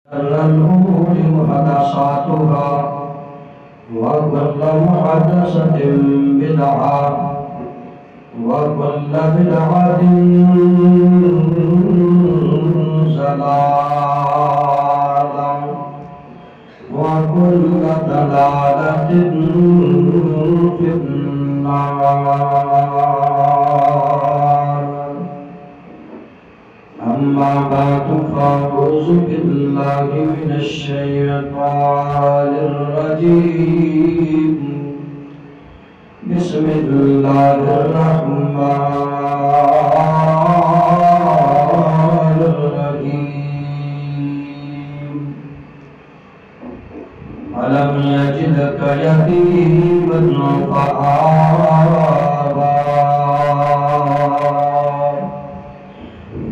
شر الأمور محدثاتها وكل محدثة بدعة وكل بدعة ضلالة وكل ضلالة في النار. أما بعد فأعوذ بالله من الشيطان الرجيم. بسم الله الرحمن الرحيم. ألم يجدك يتيما فآوى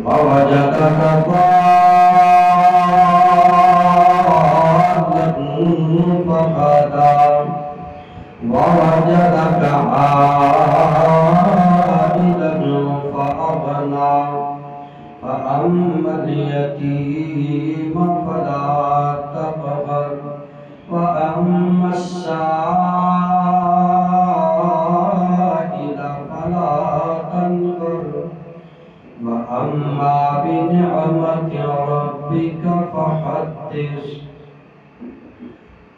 ووجدك ضالا فهدى ووجدك عائلا فأغنى فأما اليتيم فلا تقهر وأما السائل فلا تنهر وأما بنعمة ربك فحدث.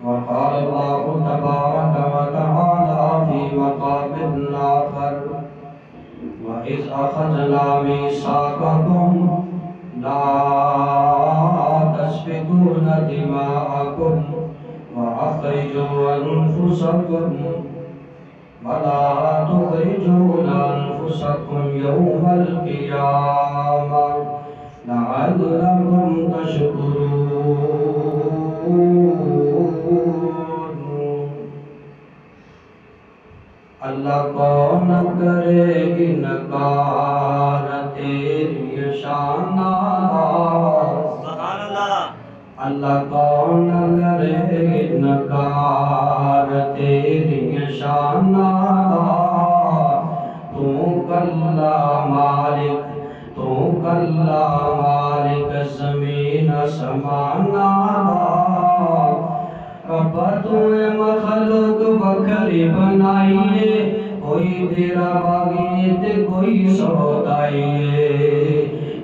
وقال الله تبارك وتعالى في مقام آخر: وإذ أخذنا ميثاقكم لا تسفكون دماءكم وأخرجوا أنفسكم ولا تخرجون أنفسكم يوم القيامة لعلكم تشكرون. اللہ کو نہ کرے انکار تیری شان سبحان اللہ. اللہ کو نہ کرے انکار تیری شان تو کلا مالک تو کلا مالک زمین سمانا. رب تو مخلوق بکری بنائیے کوئی تیرا باغی تے کوئی سودائیے.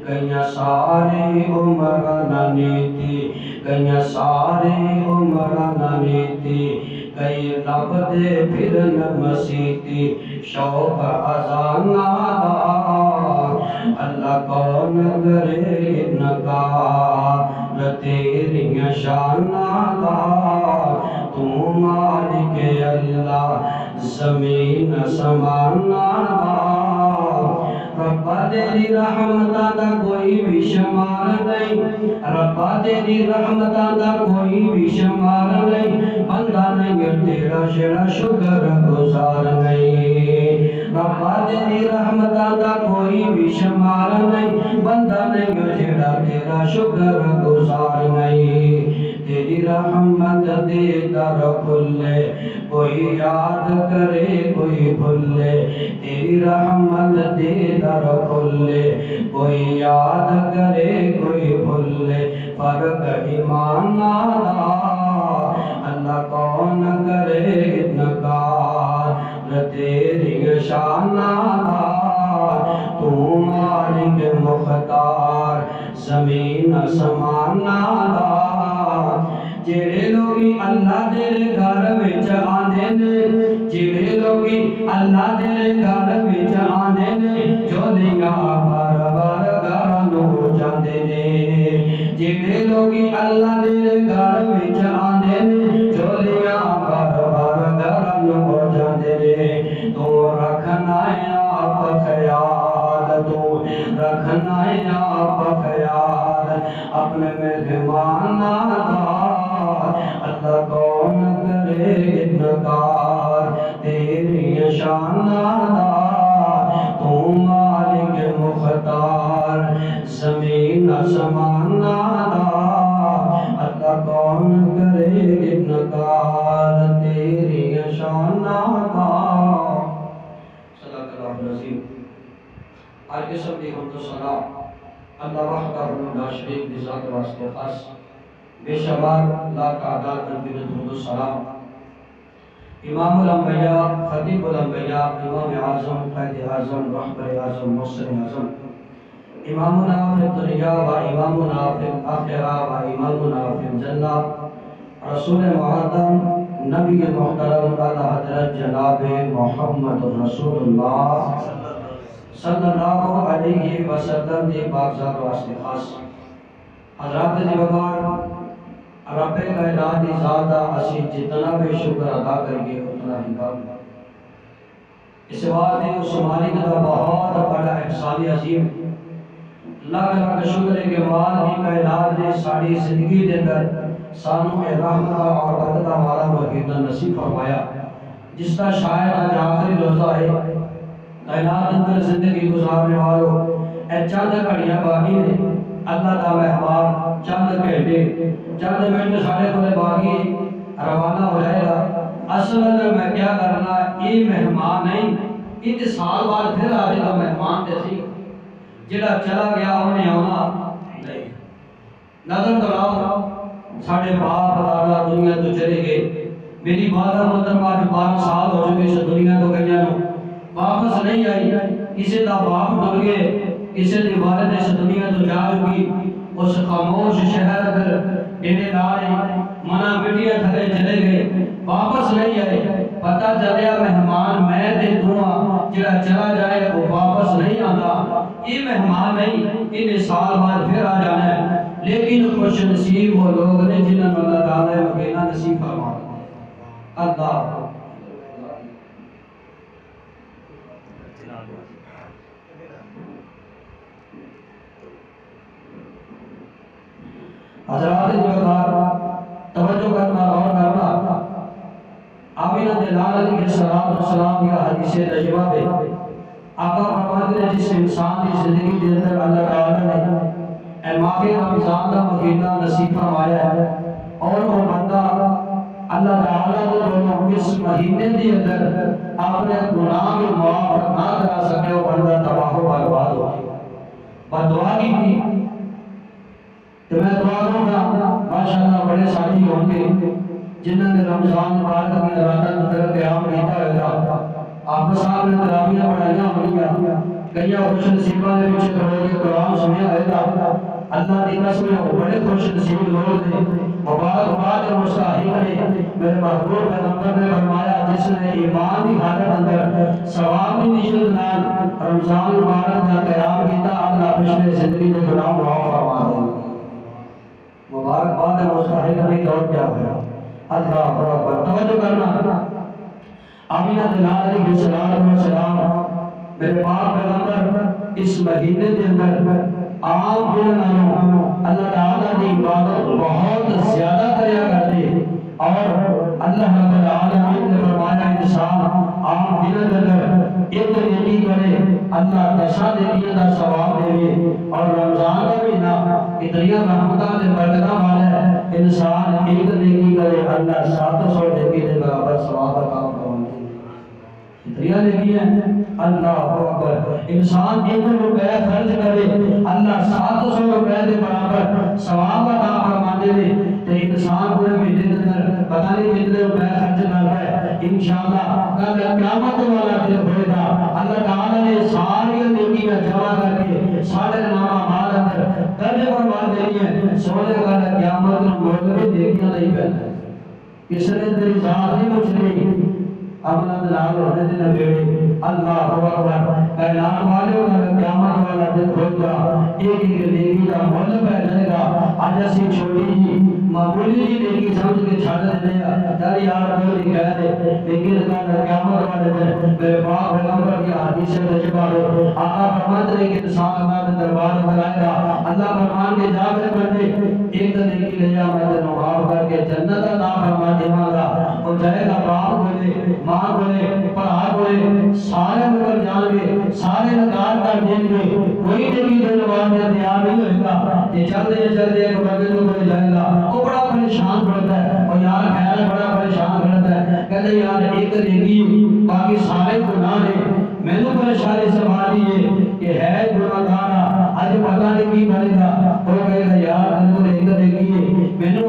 کئیاں سارے عمرانہ نیتی کئیاں سارے عمرانہ نیتی کئی رب دے پھرن مسیتی شوق ازانا. اللہ کون کرے انکار تیری شانہ تو مالک اللہ زمین سمانا. ربا تیری رحمتہ دا کوئی بھی شمار نہیں ربا تیری رحمتہ دا کوئی بھی شمار نہیں. بندہ نہیں تیرا شیرا شکر گزار نہیں. ربا تیری رحمتہ دا کوئی بھی شمار نہیں. بندہ نہیں جیڑا تیرا شکر گزار نہیں. تیری رحمت دے در کھلے کوئی یاد کرے کوئی بھولے. تیری رحمت دے در کھلے کوئی یاد کرے کوئی بھولے. فرق ایمان آلا اللہ کون کرے انکار تیری شان آلا. تو مالک مختار زمین سمان آلا. جڑے لوگی اللہ تیرے گھر وچ آندے نے جڑے لوگی اللہ تیرے گھر وچ آندے نے جھولیاں بار بار گھراں نو جاندے نے. جڑے لوگی اللہ تیرے گھر وچ آندے نے جھولیاں بار بار گھراں نو جاندے نے. تو رکھنا ہے آپ خیال تو رکھنا ہے آپ خیال اپنے مہمان اللہ کون کرے انکار تیری شان تو مالک مختار زمین سمان اللہ کون کرے انکار تیری شان. صدق اللہ العظیم. ہر قسم کی حمد و ثنا اللہ وحدہ لا شریک کی ذات واسطے خاص بے شمار لا تعداد درود و سلام امام الانبیاء، خطیب الانبیاء، امام اعظم، قائد اعظم، رہبر اعظم، محسن اعظم، امامنا فی الدنیا و امامنا فی الاخرہ و امامنا فی الجنہ، رسول محترم نبی محترم اعلیٰ حضرت جناب محمد رسول اللہ صلی اللہ علیہ وسلم دی پاک ذات واسطے خاص حضرات دی وقار رب کائنات دی ذات دا اسی جتنا بھی شکر ادا کریں اتنا ہی کم۔ اس واسطے اس مالک کا بہت بڑا احسان عظیم، لاکھ لاکھ شکر ہے کہ مالک کائنات نے ساری زندگی دے اندر سانوں رحمت اور برکت والا مہینہ نصیب فرمایا، جس کا شاید آج آخری روزہ ہے۔ کائنات اندر زندگی گزارنے والوں اے چند گھڑیاں باقی نے، اللہ کا مہمان چند گھنٹے چند منٹ سارے کو باقی روانہ ہو جائے گا۔ اصل اندر میں کیا کرنا یہ مہمان نہیں، یہ سال بعد پھر آئے گا مہمان جیسی جڑا چلا گیا انہیں آنا نہیں۔ نظر دوڑاؤ ساڑھے باپ دادا دنیا تو چلے گئے، میری والدہ محترمہ جو 12 سال ہو چکے اس دنیا تو گئیاں نو واپس نہیں آئی، کسی دا باپ ڈر گئے، کسی دی والد اس دنیا تو جا چکی، اس خاموش شہر پر ڈیرے دارے منہ مٹیاں تھلے چلے گئے، واپس نہیں آئے۔ پتہ چلیا مہمان میں تے دعا جڑا چلا جائے وہ واپس نہیں آتا، یہ مہمان نہیں، انہیں سال بعد پھر آ جانا ہے۔ لیکن خوش نصیب وہ لوگ نے جنہوں نے اللہ تعالیٰ مکینہ نصیب فرما اللہ۔ حضرات جوکار توجہ کرنا غور کرنا، آمینہ دلال علیہ السلام کا حدیث تجربہ ہے۔ آقا فرماتے ہیں جس انسان کی زندگی کے اندر اللہ تعالیٰ نے اے ماہ رمضان کا مہینہ نصیب فرمایا ہے اور وہ بندہ اللہ تعالیٰ کو دونوں اس مہینے کے اندر اپنے گناہ میں معاف نہ کرا سکے وہ بندہ تباہ و برباد ہو بدعا کی تھی۔ تو میں دعا دوں گا ماشاءاللہ بڑے ساتھی ہوں گے جنہوں نے رمضان مبارک میں راتاں اندر قیام کیتا ہوگا، آپ صاحب نے تراویحاں پڑھائیاں ہونگیاں، کئی خوش نصیباں نے پیچھے کھڑے کے قرآن سنیا ہوگا۔ اللہ دی قسم ہے وہ بڑے خوش نصیب لوگ ہیں، مبارکباد مستحق ہیں۔ میرے محبوب پیغمبر نے فرمایا جس نے ایمان کی حالت اندر ثواب کی نیت نال رمضان مبارک کا قیام کیتا، اللہ پچھلے زندگی کے گناہ معاف فرما دے۔ مبارکباد مستحق نہیں اور کیا ہے اللہ اکبر۔ توجہ کرنا، آمینہ دلال علیہ السلام میرے پاک پیغمبر اس مہینے کے اندر عام دنوں اللہ تعالیٰ کی عبادت بہت زیادہ کریا کرتے، اور اللہ رب العالمین نے فرمایا انسان عام دنوں کے اندر ایک نیکی کرے اللہ 10 نیکیوں کا ثواب دے، اور رمضان کا مہینہ اتنی رحمتاں تے برکتاں والا ہے، انسان ایک نیکی کرے اللہ 700 نیکی کے برابر ثواب عطا فرمائے۔ اتنی نیکی ہے اللہ اکبر۔ انسان 1 روپے خرچ کرے اللہ 700 روپے کے برابر ثواب عطا فرماتے ہیں۔ تو انسان پورے مہینے کے اندر پتہ نہیں کتنے روپے خرچ کر رہا ہے، انشاءاللہ کل قیامت والا دن ہوئے گا، اللہ تعالیٰ نے ساری نیکیاں جمع کر کے سارے نامہ مال اندر درج فرما دینی ہے۔ سونے کا قیامت میں مولوی نیکیاں نہیں پہنا، کس نے تیری ذات نہیں مچھلی اپنا دلال ہونے دینا بیڑی اللہ اکبر۔ کائنات والے کا قیامت والا دن ہوگا، ایک ایک نیکی کا مول پہ جائے گا۔ آج اسی چھوٹی جی معمولی جی نیکی سمجھ کے چھاڑ دینے یار یار کوئی نہیں کہہ دے، لیکن قیامت والے دن میرے پاک پیغمبر کی حدیث تجربہ ہے، آقا فرماتے ہیں کہ انسان اللہ کے دربار میں آئے گا، اللہ فرمان کے جا کر بندے ایک نیکی لے جا میں تینوں معاف کر کے جنت عطا فرما دوں گا۔ وہ جائے گا باپ بولے ماں بولے پڑھا بولے سارے مگر جان گے، سارے نکار کر دیں گے، کوئی نیکی دینے والے تیار نہیں ہوئے گا۔ یہ چلتے ایک بندے کو بولے جائے گا، وہ بڑا پریشان پڑتا ہے، اور یار خیال بڑا پریشان کرتا ہے، کہتے یار ایک نیکی باقی سارے گناہ نے میں نے پریشانی سنبھالی ہے کہ ہے گناہ گارا، آج پتہ نہیں کی بنے گا، وہ کہے گا یار میں نے ایک نیکی ہے میں نے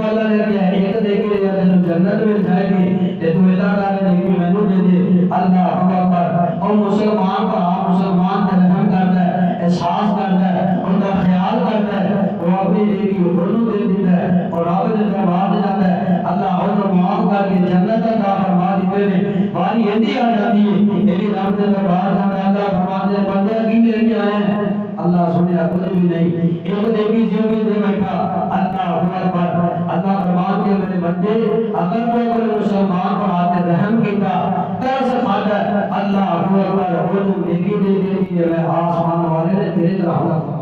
احساس کرتا ہے ان کا خیال کرتا ہے وہ اپنی بیوی کو دے دیتا ہے اور رب نے دربار میں جاتا ہے اللہ اور معاف کر کے جنت عطا فرما دیتے ہیں باری ہندی آ جاتی ہے میری رب نے دربار میں اللہ فرماتے ہیں بندے کی لے کے آئے ہیں اللہ سنیا کچھ بھی نہیں ایک دیکھی زندگی دے بیٹھا اللہ اکبر اللہ فرمان کے میرے بندے اگر کوئی اگر مسلمان پر آتے رحم کیتا ترس کھاتا ہے اللہ اکبر وہ جو نیکی دے دیتی ہے میں آسمان والے نے تیرے رحمت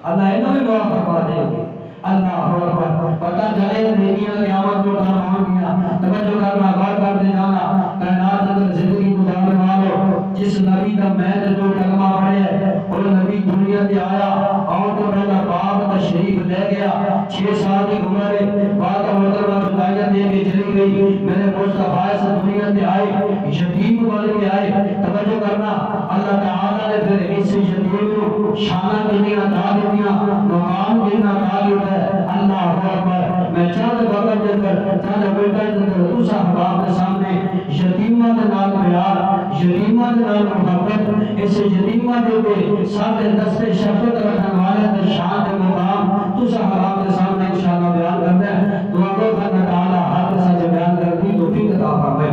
اللہ انہوں بھی معاف فرما دے اللہ اکبر پتہ چلے نیکیاں قیامت کو تمام کیا توجہ کرنا غور کرتے جانا کائنات اندر زندگی گزارنے والوں جس نبی کا میں جو کلمہ پڑھے ہے وہ نبی دنیا سے آیا اور تو پہلا باپ تشریف لے گیا 6 سال کی عمر ہے بعد محترمہ خدایت دے کے چلی گئی میرے مصطفیٰ سے دنیا سے آئے یتیم بن کے آئے توجہ کرنا اللہ تعالیٰ نے پھر اس یتیم کو شانہ کتنی عطا دیا مقام کتنا عطا دیا اللہ اکبر میں چند وقت اندر چند بیٹا اندر دوسرا حباب کے سامنے یتیمہ کے نال پیار یتیمہ کے نال محبت اس یتیمہ کے ساتھ دستے شفقت رکھنے والے تے شان کے مقام دوسرا حباب کے سامنے انشاءاللہ بیان کرتے ہیں دعا کو اللہ تعالی ہر سچ بیان کرتی توفیق عطا فرمائے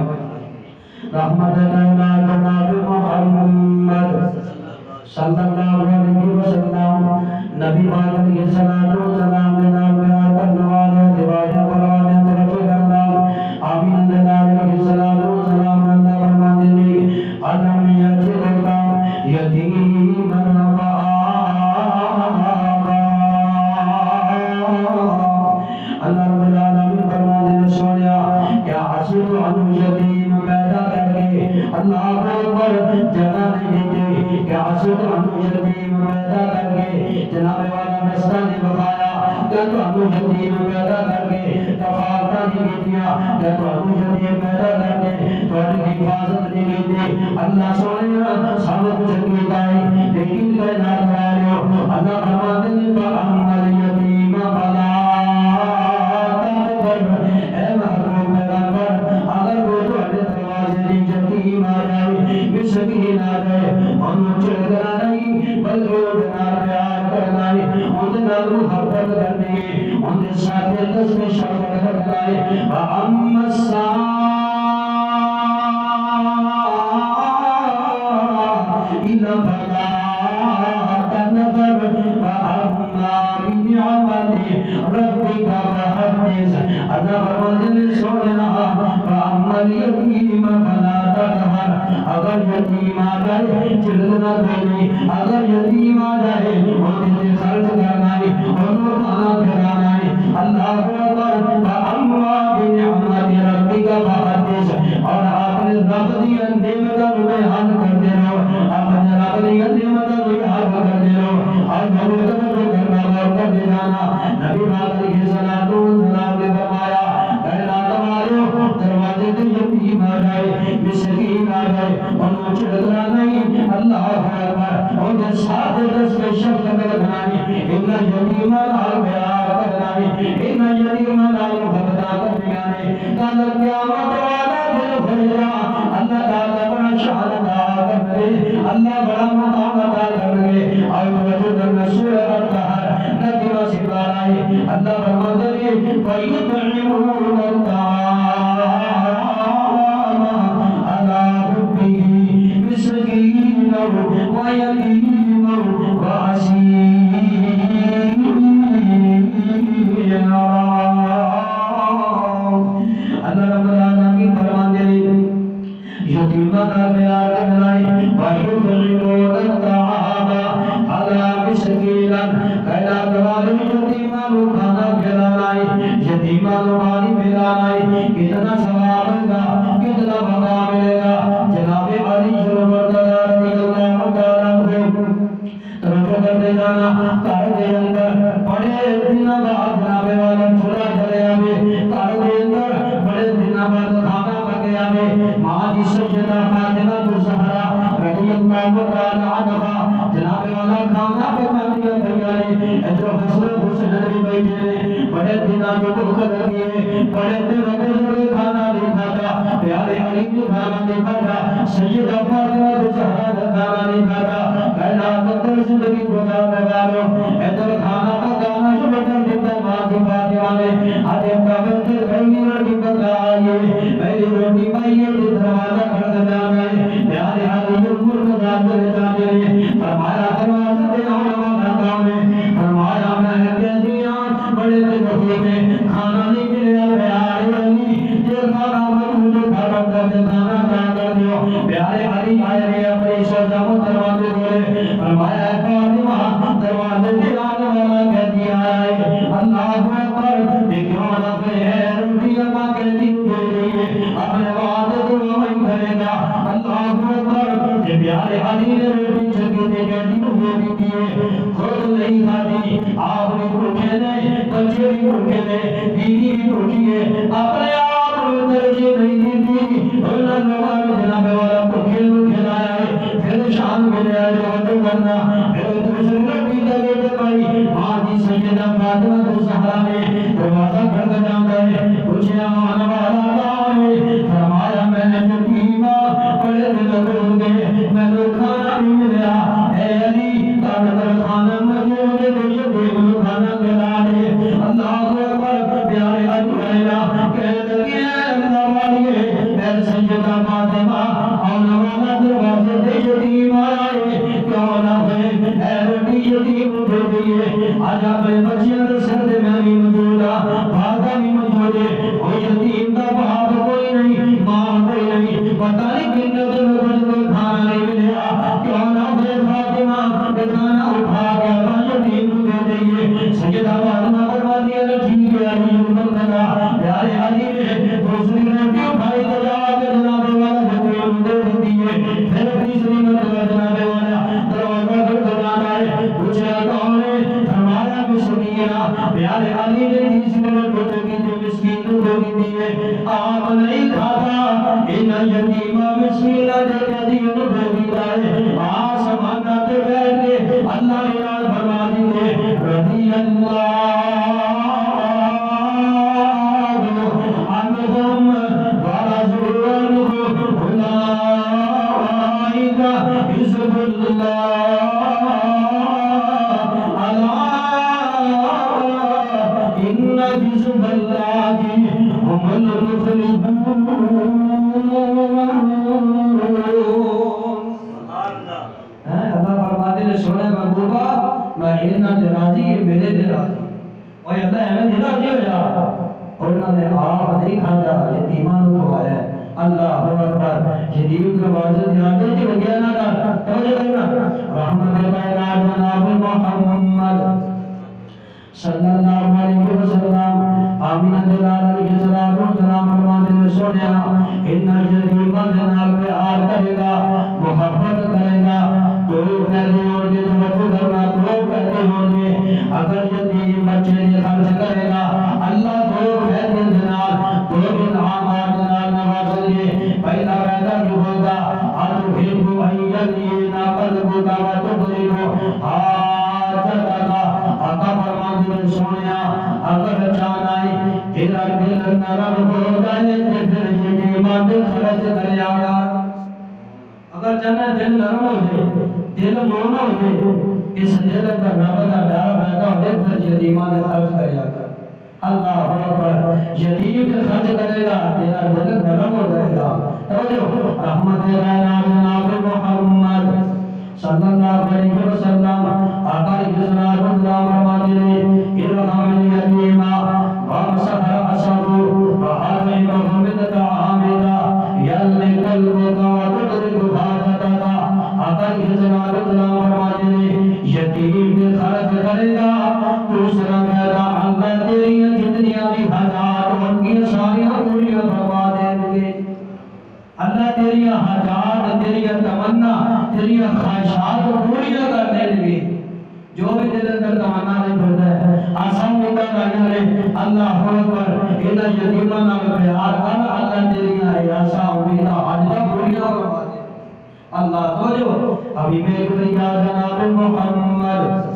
رحمت اللہ جناب محمد صلی اللہ علیہ وسلم نبی پاک علیہ الصلوۃ والسلام کے نام بیان کرنے والے دیوانے بلوانے طرف کرنا آمین جناب علیہ الصلوۃ والسلام نے فرماتے ہیں علم یجدک یتیما اللہ رب العالمین فرماتے ہیں سونیا کیا حسن ان یتیم پیدا کر کے اللہ اکبر جگہ نہیں دیتے کیا حسن ان یتیم پیدا کر کے جناب والا رستہ نہیں بتایا کہ تو انو یتیم پیدا کر کے کفارہ نہیں دیا کہ تو انو یتیم پیدا کر کے تھوڑی حفاظت نہیں دی اللہ سونے سب کچھ کیتا ہے لیکن کہ نہ کرے اللہ فرماتے ہیں فَأَمَّا الْيَتِيمَ فَلَا تَقْهَرْ اے محبوب پیغمبر اگر وہ تمہارے دروازے کی یتیم آ جائے مسکین آ جائے ان چڑھنا نہیں بلکہ ان پیار کرنا ہے ان محبت کرنی ہے ان ساتھ دس میں شفقت کرنا ہے وَأَمَّا السَّائِلَ فَلَا تَنْهَرْ وَأَمَّا بِنِعْمَتِ رَبِّكَ فَحَدِّثْ اللہ فرماتے ہیں سونا وَأَمَّا الْيَتِيمَ فَلَا تَقْهَرْ اگر یتیم آ جائے چڑھنا نہیں اگر یتیم آ جائے ان سے خرچ کرنا ہے ان کو کھانا کھلانا ہے اللہ اکبر وَأَمَّا بِنِعْمَتِ رَبِّكَ فَحَدِّثْ اور آپ نے رب دی نعمتوں کو بیان کرتے رہو اپنے رب دی نعمتوں کو یاد کرتے رہو اور محبت کرنا اور کرتے جانا نبی پاک علیہ الصلوۃ والسلام نے فرمایا کائنات والوں دروازے سے یتیم آ جائے مسکین آ جائے ان کو چھڑکنا نہیں اللہ اکبر ان کے ساتھ دس میں شفقت رکھنا ہے ان یتیمہ نال پیار کرنا ہے ان یتیمہ نال محبت کرنا ہے کل قیامت والا دن بھجرا اللہ تعالیٰ بڑا شان عطا کرے اللہ بڑا مقام عطا کرے اور وجود الرسول الطاہر نبی و سپارہ اللہ فرماتے ہیں فَيُطْعِمُونَ الطَّعَامَ عَلَى حُبِّهِ مِسْكِينًا وَيَتِيمًا وَأَسِيرًا اللہ رب العالمین فرماتے ہیں یتیمہ کا پیار کرنا ہے وَيُطْعِمُونَ الطَّعَامَ عَلَى مِسْكِينًا کائنات والے یتیمہ کو کھانا کھلانا ہے یتیمہ کو پانی پلانا ہے کتنا ثواب ملے گا کتنا مقام ملے گا جناب علی رضی اللہ تعالیٰ عنہ توجہ کرتے جانا گھر کے اندر بڑے دنوں بعد جناب والا چولہا جلے آوے گھر کے اندر بڑے دنوں بعد کھانا پکے آوے ماں کی سیدہ فاطمہ الزہرا رضی اللہ تعالیٰ عنہا جناب والا کھانا پکا دیا تیاری جو حسن حسین بھی بیٹھے بڑے دنوں کے بھوک لگی ہے بڑے دنوں کے گانا لکھا تھا، پیارے علی کا گانا لکھا تھا، سیدہ فاطمہ زہرا کا گانا لکھا تھا، کائنات اندر زندگی گزارنے والوں ادھر کھانا کا گانا جو بتا دیتا ماں کی فاطمہ نے آدھے کابل سے گھرمی روٹی پکا آئیے میری روٹی پائیے جس دروازہ کھڑک جانا ہے پیارے علی عمر کو جاتے جاتے فرمایا دروازہ دے والا کام ہے فرمایا میں کہہ دیا بڑے دنوں میں کھانا نہیں ملیا پیارے علی یہ کھانا مجھے کھانا کر دے کھانا کھا کر دیو پیارے علی آئے رہے اپنی شوزہ کو دروازے کھولے فرمایا فاطمہ دروازے سے آنے والا کہہ دیا ہے اللہ اکبر دیکھو نفع ہے روٹی اللہ کہتی دے رہی ہے اپنے وعدے کو وہی کرے گا اللہ اکبر یہ پیارے علی نے روٹی چھکی دے کہتی مجھے بھی دیے خود نہیں کھاتی آپ نے بھوکے نہیں بچے بھی بھوکے نہیں بیوی بھی بھوکی ہے اپنے آپ نے ترجیح نہیں دی تھی اللہ نواز جناب والا بھوکے کھلایا ہے پھر شام میں لے آئے جو کرنا پھر دوسری روٹی لگے تھے بھائی ماں جی سیدہ فاطمہ زہرا نے دروازہ کھڑک جاتا ہے پوچھے آنے والا کون ہے فرمایا میں یتیمہ بڑے دن ہو گئے میں نے کھانا نہیں ملا اے علی اگر کھانا مجھے کھانا کھلا دے اللہ اکبر پیارے علی کہنے لگے اللہ والیے اے سیدہ فاطمہ آنے والا دروازے سے یتیم آیا ہے کیوں نہ ہے اے روٹی یتیم دے دیئے آج اپنے بچیاں دے سر دے میں بھی موجودا بھاگا بھی موجودے وہ یتیم کا باپ کوئی نہیں ماں کوئی نہیں پتہ نہیں کتنے دن کو کھانا نہیں ملیا کیوں نہ ہے فاطمہ کھانا اٹھا کے یتیم دے دیئے سیدہ فاطمہ فرماتی ہے ٹھیک ہے علی حکم لگا پیارے علی نے دوسری روٹی اٹھائی تو جا کے جناب والا یتیم دے دیئے پھر تیسری مرتبہ جناب والا دروازہ کھڑک جاتا ہے پوچھا کون ہے فرمایا مسکینہ پیارے علی نے تیسری روٹی کی جو مسکین کو دے دیئے آپ نہیں کھاتا ان یتیمہ مسکینہ دے دین دے دیتا ہے آسمان آتے بیٹھ کے اللہ اعلان فرما دیتے رضی اللہ عنہم ورضوا عنہ اولئک حزب اللہ الا ان حزب اللہ هم المفلحون اللہ فرماتے ہیں سونے محبوبہ میں انہاں دے راضی میرے دے راضی اور اللہ ہمیں دے راضی ہو جا اور انہوں نے آپ نہیں کھانا یتیمان کو آیا اللہ اکبر یتیم کے واضح دھیانے جو گیا نہ کر توجہ کرنا رحمت کائنات جناب محمد صلی اللہ علیہ وسلم آمین دلال علیہ السلام فرماتے ہیں سونے ان یتیم جناب پہ آر کرے گا محبت کرے گا تو پیدے ہوں گے توجہ کرنا تو پیدے ہوں گے اگر یتیم بچے نے خرچ کرے گا اللہ تو پیدے جناب تو انعامات جناب نوازل گے پہلا پیدا جو ہوگا اتحبو ایلینا قلبو کا وتبریبو حاجت کا آقا فرماتے ہیں سونیا اگر چانائی تیرا دل نرم ہو جائے پھر یتیمان دل خرچ کرے آیا اگر چاہنا دل نرم ہو جائے دل مونا ہو جائے اس دل پر رب کا پیارا پیدا ہو جائے پھر یتیمان خرچ کرے آیا اللہ اکبر یتیم خرچ کرے گا تیرا دل نرم ہو جائے گا توجہ رحمت کائنات جناب محمد صلی اللہ علیہ وسلم آقا علیہ السلام فرماتے ہیں ارحم الیتیما وامسح رأسه وأطعمه من طعام یلق قلبك وتدرك حاجتك آقا علیہ السلام فرماتے ہیں یتیم خرچ کرے گا دوسرا پیدا اللہ تیری جتنی بھی حاجات ان کی ساری پوریاں فرما دیں گے اللہ تیری حاجات تیری تمنا تیری خواہشات پوریاں کر دیں گے جو بھی دل اندر تمنا نہیں پڑتا ہے آسان ہوگا نہیں اللہ اکبر ان یتیمان نام پیار کر اللہ تیری ایسا امید حاجات پوریاں فرما دیں اللہ توجہ حبیب کیا جناب محمد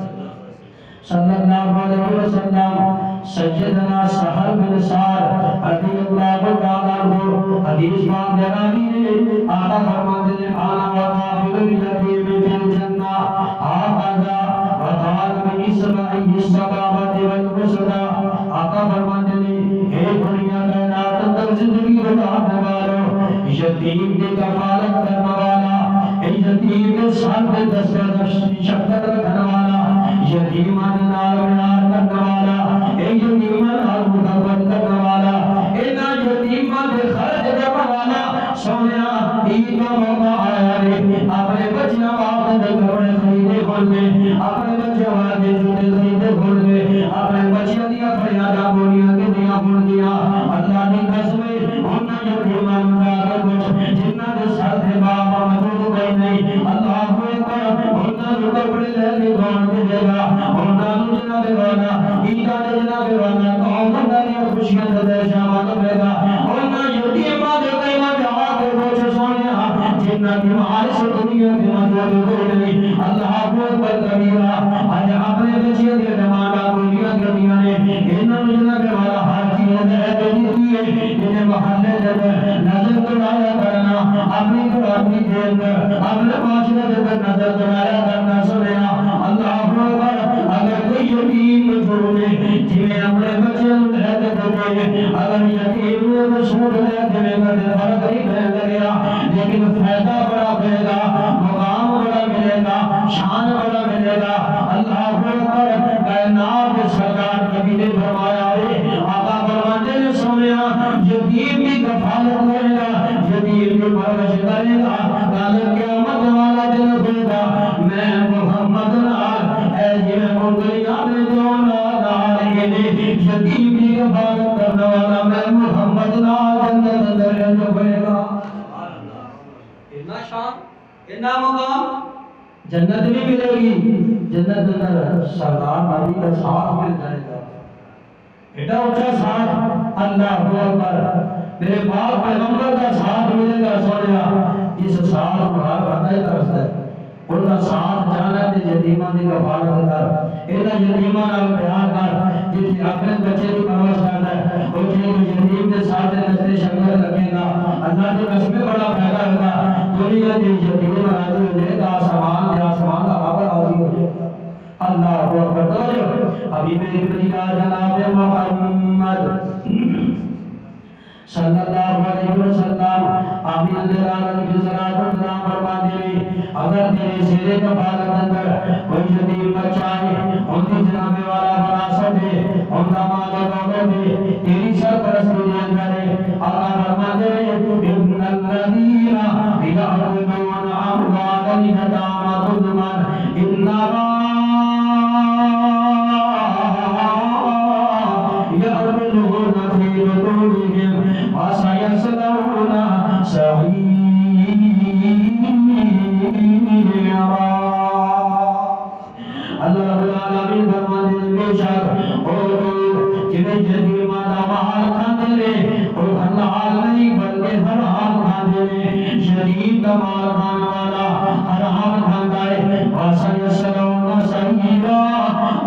صلی اللہ علیہ وسلم سیدنا سہل بن سعد رضی اللہ تعالیٰ عنہ حدیث پاک جنابی نے آقا فرماتے ہیں آنا وقافل الیتیم فی الجنہ آقا وقال من اسمائی السقابت والمسدہ آقا فرماتے ہیں اے دنیا کائنات اندر زندگی گزارنے والوں یتیم کی کفالت کرنے والا اے یتیم کے ساتھ دسترد شفقت رکھنے والا یتیمان نال پیار کرنے والا اے یتیمان نال محبت کرنے والا اے نا یتیمان دے خرچ کرنے والا سونیا عید کا موقع آیا رے اپنے بچیاں باپ دے کپڑے خریدے کھول دے اپنے بچے والے جوتے خریدے کھول دے اپنے بچیاں دیا فریاداں بولیاں کے دیا کھول دیا اللہ نے قسمے انہاں یتیمان کا کچھ جنہ دے ساتھ باپ موجود گئی نہیں اللہ کو انہاں جو کپڑے لے کے دون دے دے گا انہاں جو جناب والا عیدہ دے جناب والا قوم انہاں خوشیاں دے شامل دے گا انہاں یتیمان دے قیمت آگے کچھ سونیا جنہ کی معارض دنیا کے موجود ہو گئی اللہ کو کبیرہ آج اپنے بچے دے زمانہ بولیاں کردیاں نے انہاں جو جناب والا ہر چیز دے دیتی ہے جنہیں محلے دے نظر دلایا کرنا اپنی قرآنی جیل اپنے معاشرے دے نظر دلایا کرنا سنیا اللہ اکبر اگر کوئی یتیم مجھولے جنہیں اپنے بچے لے دے دے اگر یتیم مشہور لے دے دے فرق نہیں پہن گیا لیکن فائدہ بڑا ملے گا مقام بڑا ملے گا شان بڑا ملے گا اللہ اکبر کائنات سرکار کبھی نے فرمایا ہے آقا فرماتے نے سنیا یتیم کی کفالت کرے گا یتیم کی پرورش کرے گا کل قیامت والا دن ہوگا میں محمد نال اے جی منگلیاں میں جو نال یتیم کی کفالت کرنے والا میں محمد نال جنت اندر جو ہوئے گا اتنا شان اتنا مقام جنت نہیں ملے گی جنت اندر سردار نبی کا ساتھ مل جائے گا ایڈا اونچا ساتھ اللہ اکبر میرے باپ پیغمبر کا ساتھ ملے گا سونیا جس ساتھ ہر بندہ ہی ترستا ہے ان کا ساتھ جانا ہے یتیمان کی کفالت کر اینا یتیمان نال پیار کر جس اپنے بچے کی پرورش کرنا ہے وہ یتیم کے ساتھ نسل شکر رکھے گا اللہ کے قسم بڑا فائدہ ہوگا دنیا کی یتیم راضی ہو جائے گا آسمان یا آسمان کا بابا راضی ہو جائے گا اللہ اکبر تو حبیب خدا جناب محمد صلی اللہ علیہ وسلم آمین اللہ علیہ وسلم فرماتے ہیں اگر تیرے سیرے کفالت اندر کوئی یتیم بچہ ہے ان کی جناب والا مناسب ہے ان کا مال و دولت ہے تیری سرپرستی دے اندر ہے آقا فرماتے ہیں ان الذین یعبدون اموال الیتامی ظلما انما یعبدون فی بطونہم وسیصلون سعیرا اللہ رب العالمین فرماتے ہیں بے شک وہ لوگ جنہیں یتیمان کا مال کھاتے رہے وہ حلال نہیں بلکہ حرام کھاتے رہے شریف کا مال کھانے والا حرام کھاتا ہے وَسَيَصْلَوْنَ سَعِيرًا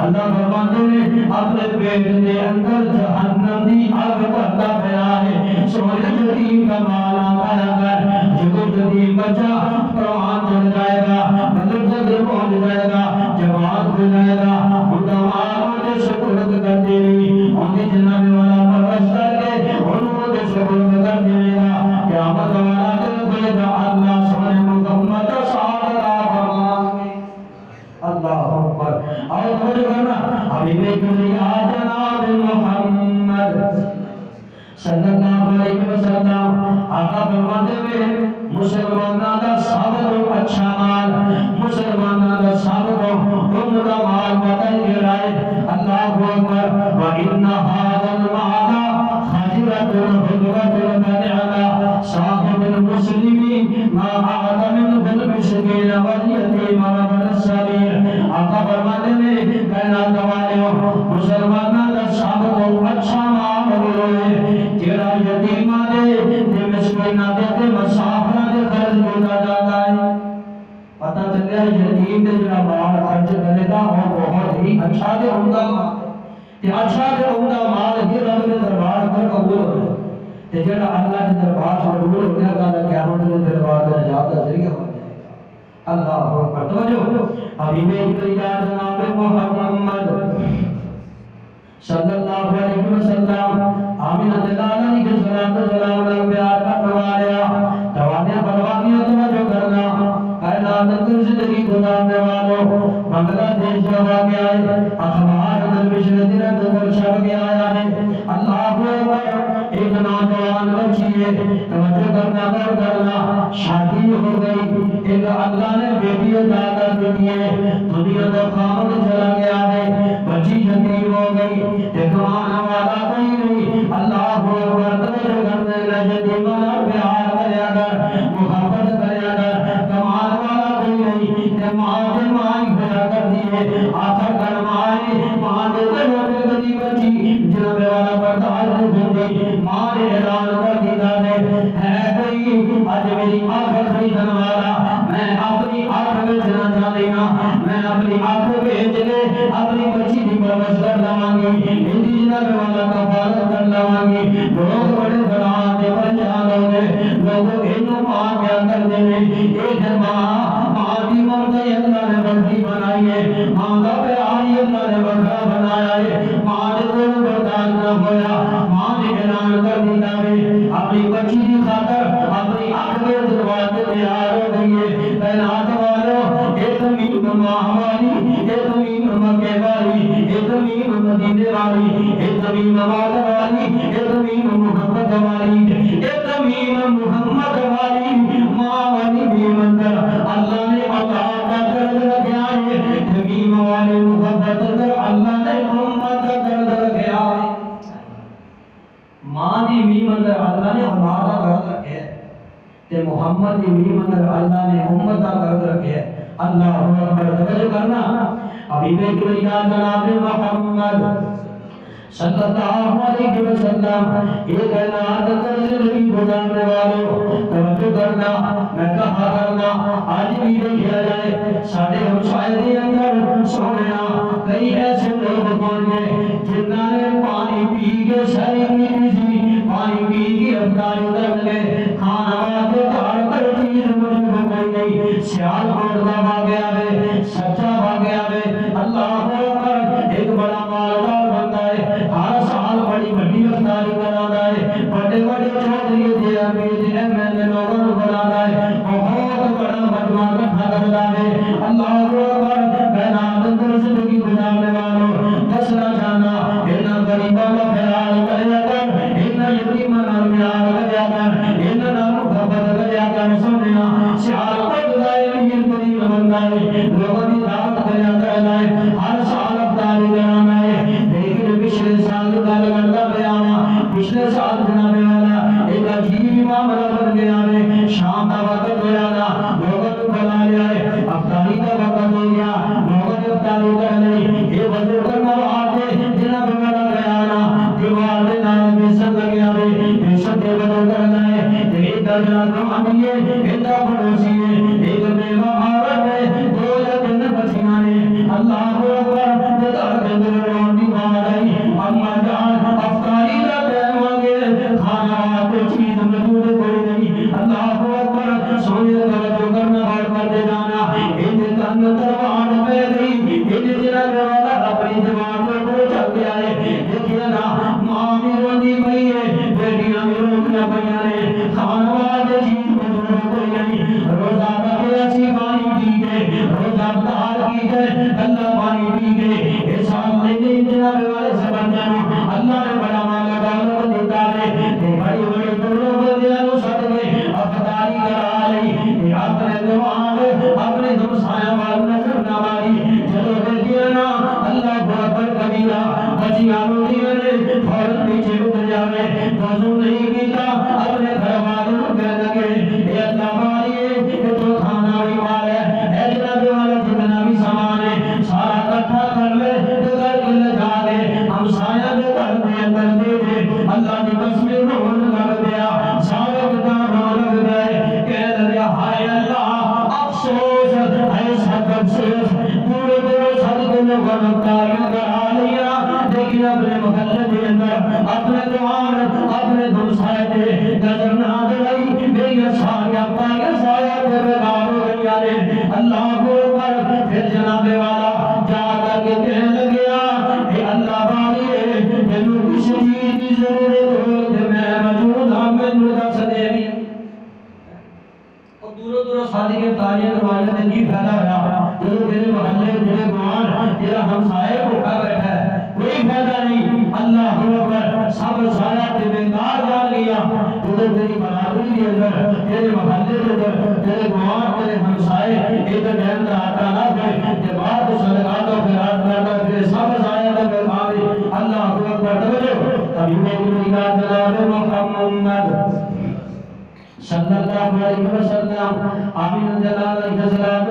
اللہ فرماتے ہیں اپنے پیٹ کے اندر جہنم کی آگ بھرتا پیا ہے سونے یتیم کا مال کھایا کر جو یتیم بچہ قرآن چل جائے گا مطلب جب پہنچ جائے گا جوان ہو جائے گا ان کا مال مجھے سپرد کر دے گی ان کی جناب والا پرورش کر کے ان کو مجھے سپرد کر دے گا قیامت والا دن دے گا اللہ سونے محمد صلی اللہ اکبر اور مجھے کرنا حبیب کلیا جناب محمد صلی اللہ علیہ وسلم آقا فرماتے ہوئے مسلمانہ دا سابق اچھا مال مسلمانہ دا سابق ان کا مال بدل گرائے اللہ اکبر وَإِنَّ هَذَا الْمَعْنَى خَجِرَةٌ حُجْرَةٌ فَنِعْمَ صَاحِبُ الْمُسْلِمِ مَا أَعْدَ مِنْهُ الْمِسْكِينَ وَالْيَتِيمَ وَابْنَ السَّبِيلِ آقا فرماتے ہیں کائنات والے مسلمانہ دا سابق اچھا مال ہوئے جڑا یتیمہ دے مسکینہ دے مسافرہ دے خرچ ہوتا جاتا ہے پتہ چلیا یتیم دے جڑا مال خرچ کرے گا وہ بہت ہی اچھا دے عمدہ مال تے اچھا دے عمدہ مال ہی رب دے دربار پر قبول ہوئے تے جڑا اللہ کے دربار سے قبول ہو گیا کہ قیامت میں دربار کا نجات کا ذریعہ ہو جائے گا۔ اللہ اکبر۔ توجہ، حبیب کریمہ جناب محمد صلی اللہ علیہ وسلم آمینہ دلالہ کی صلاۃ و سلام علیہ پیار کا نوالیا توانیاں بلوانیاں توجہ کرنا کائنات اندر زندگی گزارنے والوں بنگلہ دیش جوا کے آئے اخبار درویش ندیر اندر چھپ کے آیا ہے اللہ اکبر ایک نوجوان بچی ہے توجہ کرنا غور کرنا شادی ہو گئی ایک اللہ نے بیٹی عطا کر دی ہے دنیا کا خامد چلا گیا ہے بچی یتیم ہو گئی کمانا والا کوئی نہیں اللہ اکبر توجہ کرنے لئے یتیمانہ پیار کریا کر محبت کریا کر کمال والا کوئی نہیں کہ ماں دے ماں بھلا کر دیئے آخر کر ماں دے دے کدی بچی جناب والا برداشت ہوتی ماں نے اعلان کر دیتا ہے کوئی آج میری آنکھ خریدن والا میں اپنی آنکھ بیچنا چاہتی ہوں میں اپنی آنکھ بیچ لے اپنی بچی کی پرورش کر لواںگی ہندی جناب والا کفالت کر لواںگی لوگ بڑے بڑھان دے پریشان ہو گئے لوگوں انہوں ماں کیا کر دیں ایک ماں کی مرد اللہ نے بڑی بنائی ہے ماں کا پیاری اللہ نے بڑا بنایا ہے ماں نے دونوں برداشت نہ ہویا ماں نے اعلان کر دیتا ہے اپنی بچی کی خاطر اپنی آنکھ کے دروازے تیار ہو گئی ہے تعینات والوں اے زمین ماں والی اے زمین مکے والی اے زمین مدینے والی اے زمین مواد والی اے زمین محمد والی اے زمین محمد والی ماں والی بھی مندر اللہ نے اللہ کا درد رکھا ہے زمین والے محبت در اللہ نے محمد کا درد رکھا ہے ماں دی بھی مندر اللہ نے اللہ کا درد رکھا ہے تے محمد دی بھی مندر اللہ نے محمد کا درد رکھا ہے اللہ اکبر توجہ کرنا حبیب کریمہ جناب محمد صلی اللہ علیہ وسلم ایک اعلان کر زندگی گزارنے والوں توجہ کرنا میں کہا کرنا آج بھی دیکھا جائے ساڑھے ہمسائے دے اندر سونا کئی ایسے لوگ بن گئے جنہاں نے پانی پی کے ساری کی تھی پانی پی کے افطاری کر لے کھانا واقع کار پر چیز موجود کوئی نہیں سیال پڑھنا واقعہ ہے سچا واقعہ ہے اللہ اکبر ایک بڑا مالدار بنتا ہے ہر سال بڑی بڑی افطاری کرانا ہے بڑے بڑے چودھری دے امیر ایم ایل اے لوگوں کو بلانا ہے بہت بڑا مجمع اکٹھا کرنا ہے اللہ اکبر کائنات اندر زندگی گزارنے والوں دسنا جانا انہاں غریباں کا خیال کریا کر انہاں یتیماں نال پیار کریا کر انہاں نال محبت کریا کر سنیا سیال پڑھدا ہے امیر کریم بندا ہے لوگوں کی دعوت کریا کرنا ہے ہر سال افطاری کرانا ہے لیکن پچھلے سال کی گل کرتا پیا پچھلے سال جناب والا ایک عجیب معاملہ بن گیا ہے شام کا وقت ہوا نا لوگوں کو بلا لیا ہے افطاری کا وقت ہو گیا لوگوں نے افطاری کر لی یہ وضو کرنا آتے جناب والا گیا نا دیوار دے نال بیسن لگیا ہے بیسن کے وضو کرنا ہے ایک جناب ہم یہ ایک پڑوسی ہے ایک بیوہ عورت ہے دو یا تین بچیاں نے اللہ اکبر تے در کے اندر روٹی کھا رہی اما جان افطاری کا ٹائم آ گیا کھانا والا چیز موجود کوئی نہیں اللہ اکبر سونے توجہ کرنا اور کرتے جانا ان تن دربار پہ گئی ان جناب والا اپنی زبان کو چل گیا ہے دیکھیے نا ماں بھی روندی پئی ہے بیٹیاں بھی روندیاں پئیاں نے کھانا والا چیز موجود کوئی نہیں روزہ رکھے اسی پانی پی گئے روزہ افطار کی گئے اللہ پانی پی گئے یہ سامنے نہیں جناب والے سے بن جانا اللہ نے بڑا مالا دولت دیتا ہے کہ بڑی بڑی دوروں کو دیانو سب گئے افطاری کرا لئی اپنے دوان اپنے ہمسایہ وال نظر نہ ماری جدو دیکھیا نا اللہ کو اکبر کبیرہ بچیاں روٹیاں نے فوراً پیچھے اتر جاوے وضو نہیں کیتا اپنے گھر والوں کو کہہ لگے اے اللہ ماری کہ تو کھانا بھی مال ہے اے جناب والا جتنا بھی سامان ہے سارا اکٹھا کر لے تو گھر کے لے جا دے ہمسایہ کے گھر میں اندر دے دے اللہ کی قسم رون لگ گیا سارے کتاب رون لگ گئے کہہ لگیا ہائے اللہ افسوس ہے سب افسوس پورے پورے صدقے میں غلطاریوں کا آ لیا لیکن اپنے محلے کے اندر اپنے دوان اپنے ہمسائے کے نظر نہ آئی میری ساریا پایا سایا تے بیکار ہو گئی نے اللہ اکبر پھر جناب والا جا کر کے کہنے لگیا اے اللہ والے مینوں کس چیز کی ضرورت ہو تے میں موجود ہاں مینوں دس دے بھی اور دوروں دوروں شادی کے تاریاں دروازے تے کی فائدہ ہویا جو تیرے محلے تیرے گوان تیرا ہمسائے بھوکا بیٹھا ہے کوئی فائدہ نہیں اللہ اکبر سب سارا تے بیکار جان لیا تو تیری برادری کے اندر تیرے محلے کے اندر تیرے گوان تیرے ہمسائے ایک ٹائم کا آتا نہ پھر کہ بعد صدقات و خیرات کرتا پھر سب سارا تے بیکار اللہ اکبر توجہ حبیب اللہ جناب محمد صلی اللہ علیہ وسلم آمین جلال علیہ السلام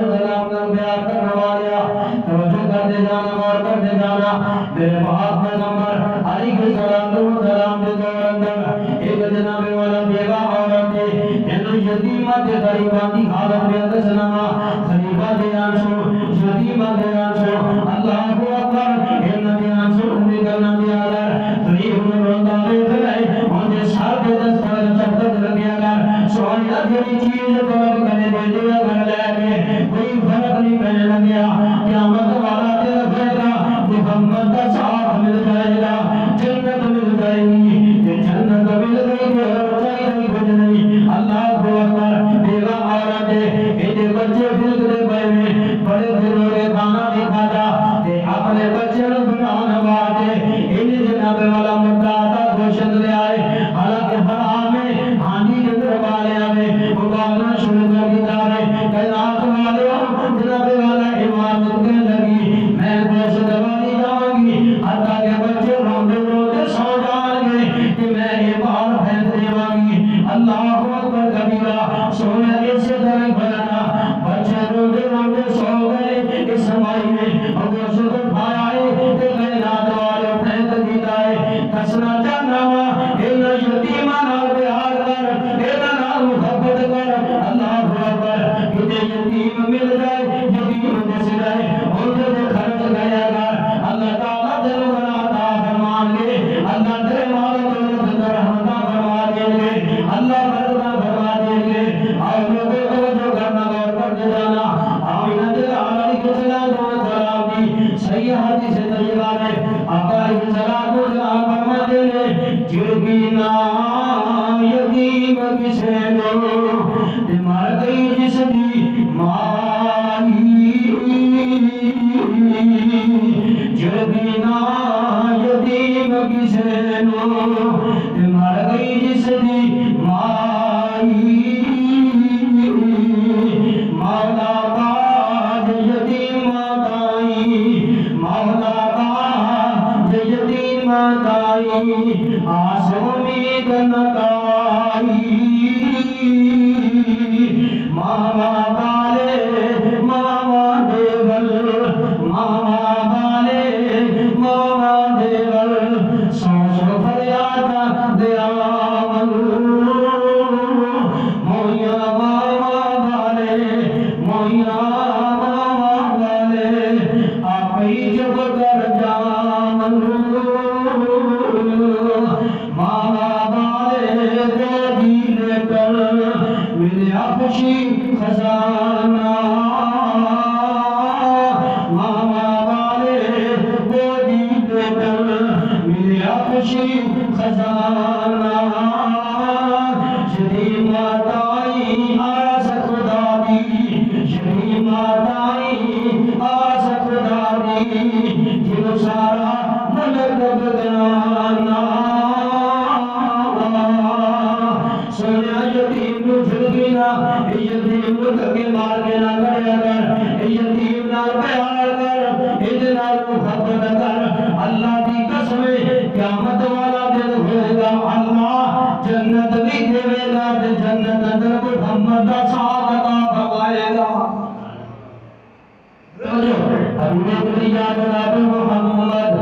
کا بیان کرنے والا توجہ کرتے جانا غور کرتے جانا میرے پاک پیغمبر علیہ السلام کے دور اندر ایک جناب والا بیوہ عورت ہے یتیمہ کے غریبان کی حالت میں دسنا خلیفہ دیان سو یتیمہ دیان سو اللہ اکبر ان دیان سو امید کرنا دیا غریب میں روندہ بیٹھ رہے مجھے سار کے دستار چپت لگیا کر سوالیا جڑی چیز طلب کرنے دے دیا کر لے کے کوئی فرق نہیں پہنے لگیا قیامت والا دے رکھے گا محمد کا ساتھ مل جائے گا جنت مل جائے گی یہ جنت مل گئی کہ ہر چاہی نہیں کچھ نہیں اللہ کو اکبر بیوہ عورت ہے ایڈے بچے پھر کرے پہنے بڑے دنوں کے کھانا نہیں کھاتا تے اپنے بچے نو بنانا باتے انہیں جناب والا مردہ آتا گوشت لے آئے حالانکہ حرام ہے ہانی جندر والے آئے مقابلہ شروع کر دیتا ہے کائنات والے جناب والا عبادت کے لگی میں گوشت والی جاؤں گی حتیٰ کہ بچے روندے روندے سو جائیں گے کہ میں عبادت پھیل دیواں گی اللہ اکبر کبیرہ سونے اسے طرح بھرنا بچے روندے روندے سو گئے اس سمائی میں اور گوشت اٹھایا ہے کہ کائنات والے پھیل دیتا ہے کسنا چاہنا اینا یتیمہ نال بیار کر اینا نال محبت کر اللہ اکبر کتے یتیم مل جائے یتیم دس جائے اور دے خرچ گیا کر اللہ تعالیٰ دل بناتا فرمان لے اللہ تیرے مال دولت در رحمتہ فرما دیں گے اللہ بردہ فرما دیں گے اور لوگوں کو جو کرنا غور کر دے جانا آمینہ جلال علیہ السلام دی صحیح حدیث طیبہ میں آقا علیہ السلام فرما دیں گے جرگی نا یتیم کسے نو مر گئی جس دی مائی جرگی نا یتیم کسے نو مر گئی جس دی مائی مولا باج یتیم ماتائی مولا باج یتیم ماتائی آس امید نکائی ماما بالے ماما دیول ماما بالے ماما دیول سو سو فریاد دیا مویا ماما بالے مویا ماما بالے آپ ہی جب کر جامن ماما بالے گودی لے کر ملیا خوشی خزانہ ماما بالے گودی لے کر ملیا خوشی خزانہ شری ماتائی آس خدا دی شری ماتائی آس خدا دی جن سارا ملک بگانا سویا یتیم نو جھلگی نا یتیم نو دھکے مار کے نہ کریا کر یتیم نال پیار کر ادنا محبت کر اللہ دی قسم قیامت والا دن ہوئے گا اللہ جنت بھی دے گا تے جنت اندر محمد دا ساتھ عطا فرمائے گا حبیب اللہ جناب محمد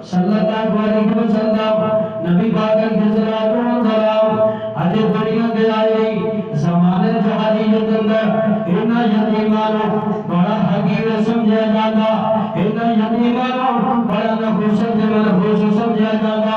صلی اللہ علیہ وسلم نبی پاک علیہ السلام اج دنیا دے آئی زمانے جہالیت اندر انہاں یتیمانوں بڑا حقیر سمجھا جاتا انہاں یتیمانوں بڑا نحوست منحوس سمجھا جاتا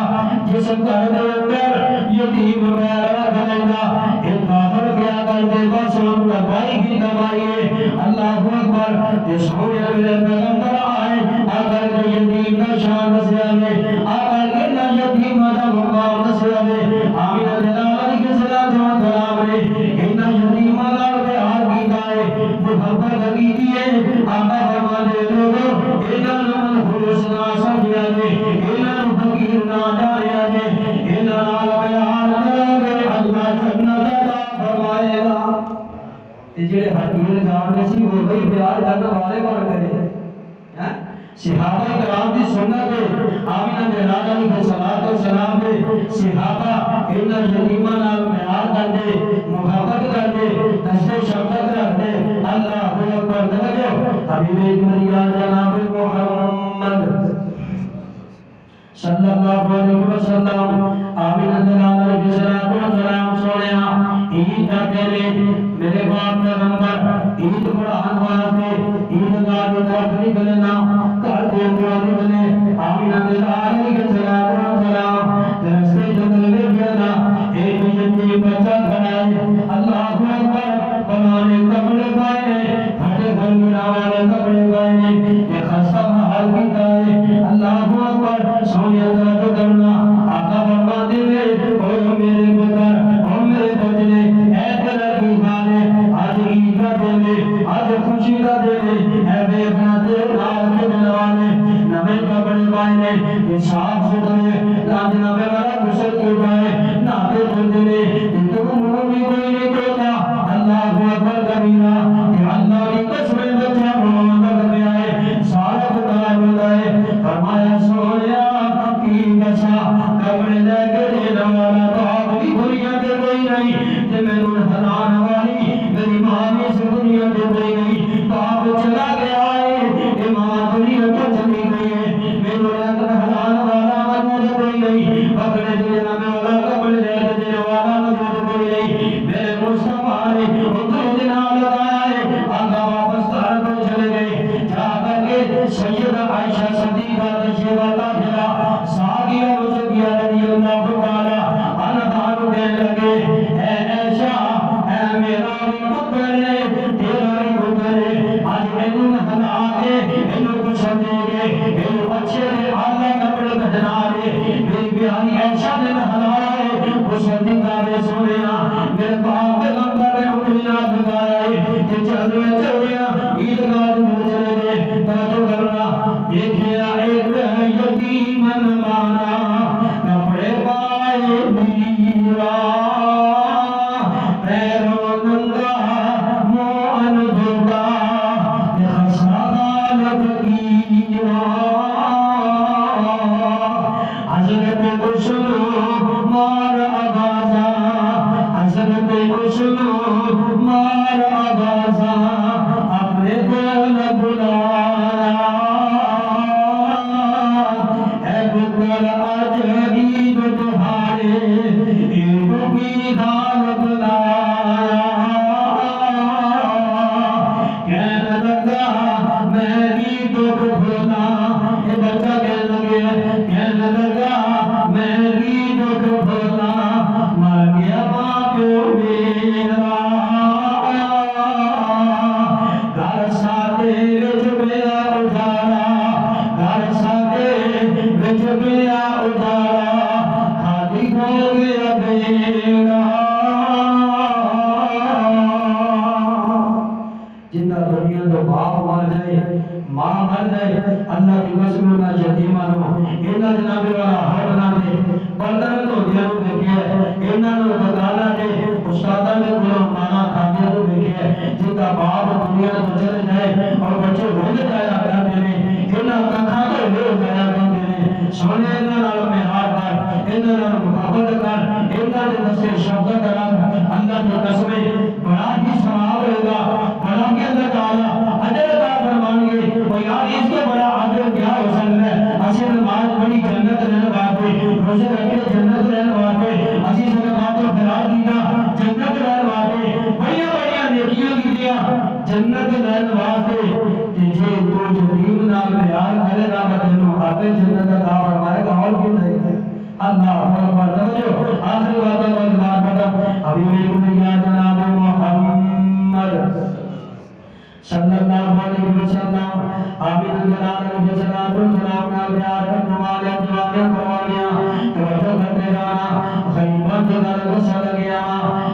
جس گھر دے اندر یتیم پیدا کرنا ایک کافر کیا کرتے بس ان دوائی کی دوائی ہے اللہ اکبر جس ہوئے میرے پیغمبر آئے اگر کہ یتیم کا شان سے آئے اگر کہ یتیم کا مقام سے آئے آمین دلال کے صلاة و سلام نے اتنا یتیم اللہ پہ ہاتھ کی جائے محبت لگی دیئے آقا فرمانے لوگوں انہاں من خلوص نہ سمجھا دے انہاں فقیر نہ جایا دے انہاں عالم عالم دے اللہ جنت عطا فرمائے گا جڑے حقیر جاننے سی وہ بھئی پیار کرنے والے بن گئے صحابہ کرام کی سنت ہے آمینہ بلال علیہ السلام دے صحابہ انہاں یتیمہ نال پیار کر دے محبت کر دے دستے شفقت رکھ دے اللہ اکبر درجو حبیب مریہ جناب محمد صلی اللہ علیہ وسلم آمینہ بلال علیہ السلام سونیا عید کا پہلے میرے باپ پیغمبر عید قرآن واسطے عید گاہ کی طرف نکلنا گھر دے اندر نکلے آمینہ بلال علیہ السلام رستے جنگل میں گیا ایک یتیم بچہ کھڑا ہے اللہ اکبر بنانے کپڑے پائے پھٹے گھنگنا والے کپڑے پائے یہ خستہ محل کی ہے اللہ اکبر سونیا طرف کرنا آقا فرماتے ہوئے او میرے پتر او میرے بچے اے طرح کی خانے آج عید کا دے آج خوشی کا دے اے بے بناتے نال کے بنوانے نمے کپڑے پائے یہ صاف ستھرے جناب والا غسل کی پائے ناتے دھلتے تو منہ بھی کوئی نہیں کہتا اللہ اکبر کبیرہ کہ اللہ کی قسم بچہ روانہ کر آئے سارا خدا بولتا ہے فرمایا سونیا کی بچہ کپڑے لے کے دینا والا تو آپ کی دنیا کے کوئی نہیں کہ میں نے حلان والی میری ماں میں سے دنیا کے کوئی نہیں تو آپ چلا گیا ہے ماں دنیا کو چلی گئی ہے میں نے حلان والا موجود کوئی نہیں پکڑے دینا میں والا کپڑے لے کے دینا والا موجود کوئی نہیں میرے مصطفیٰ نے اتنے دن لگایا ہے آقا واپس کار کو چلے گئے جا کر کے سیدہ عائشہ صدیقہ تشریفہ داخلہ ساگیہ رضی اللہ تعالی عنہا کہنے لگے اے عائشہ اے میرا پتر تیرا پتر آج انہوں ہنا کے انہوں کو چھڑے گے انہوں اچھے اعلیٰ کپڑے پہنا دے میری بیانی عائشہ نے ہلایا ہے وہ صدیقہ نے سنیا میرے باپ کے لمبر نے اٹھنا لگایا ہے کہ چلیا عیدگاہ میں چلے گئے توجہ کرنا دیکھیا ایک یتیم مانا کپڑے پائے میرا پیروں ننگا موہن دھوتا خسال فقیرا حضرت کشنو مار آغازا حضرت کشنو مار آغازا اپنے دل بلایا اے بکر آج عید تمہارے عید کی دال بلایا کہنے لگا میری دکھ بھولا یہ بچہ کہنے لگا میری دکھ بھولا مر گیا باپ میرا گھر ساتے وچ پیا اجالا گھر ساتے وچ پیا اجالا خالی ہو گیا بیڑا جنہ دنیا تو باپ مر جائے ماں مر جائے اللہ کی قسم نہ یتیمہ نو انہاں جناب والا ہر بنا دے بردن تو دیا نو دیکھئے انہاں نو بتانا دے استادہ نے گلوں مانا کھانے نو دیکھئے جنہ باپ دنیا تو چلے جائے اور بچے ہو جایا کرتے ہیں انہاں کھا کر لے جایا کرتے ہیں سونے انہاں نال مہار کر انہاں نال محبت کر انہاں نے دستے شفقت کر اللہ کی قسم بڑا ہی ثواب ہوگا بڑا کے اندر تعالیٰ اجر عطا فرمائیں گے اور یار اس کے بڑا اجر کیا ہو سکتا ہے اسی نماز بڑی جنت رہنے واقعے روزے رکھے جنت رہنے واقعے اسی صدقات و خیرات کیا جنت رہنے واقعے بڑیا بڑیا نیکیاں کیا جنت رہنے واقعے تجھے تو جریم نام پیار کرے گا بدنو آتے جنت عطا فرمائے گا اور بھی نہیں اللہ آمین جلال علیہ السلام نال پیار فرمایا جواب فرمایا توجہ کرتے جانا خیمت در غصہ لگیا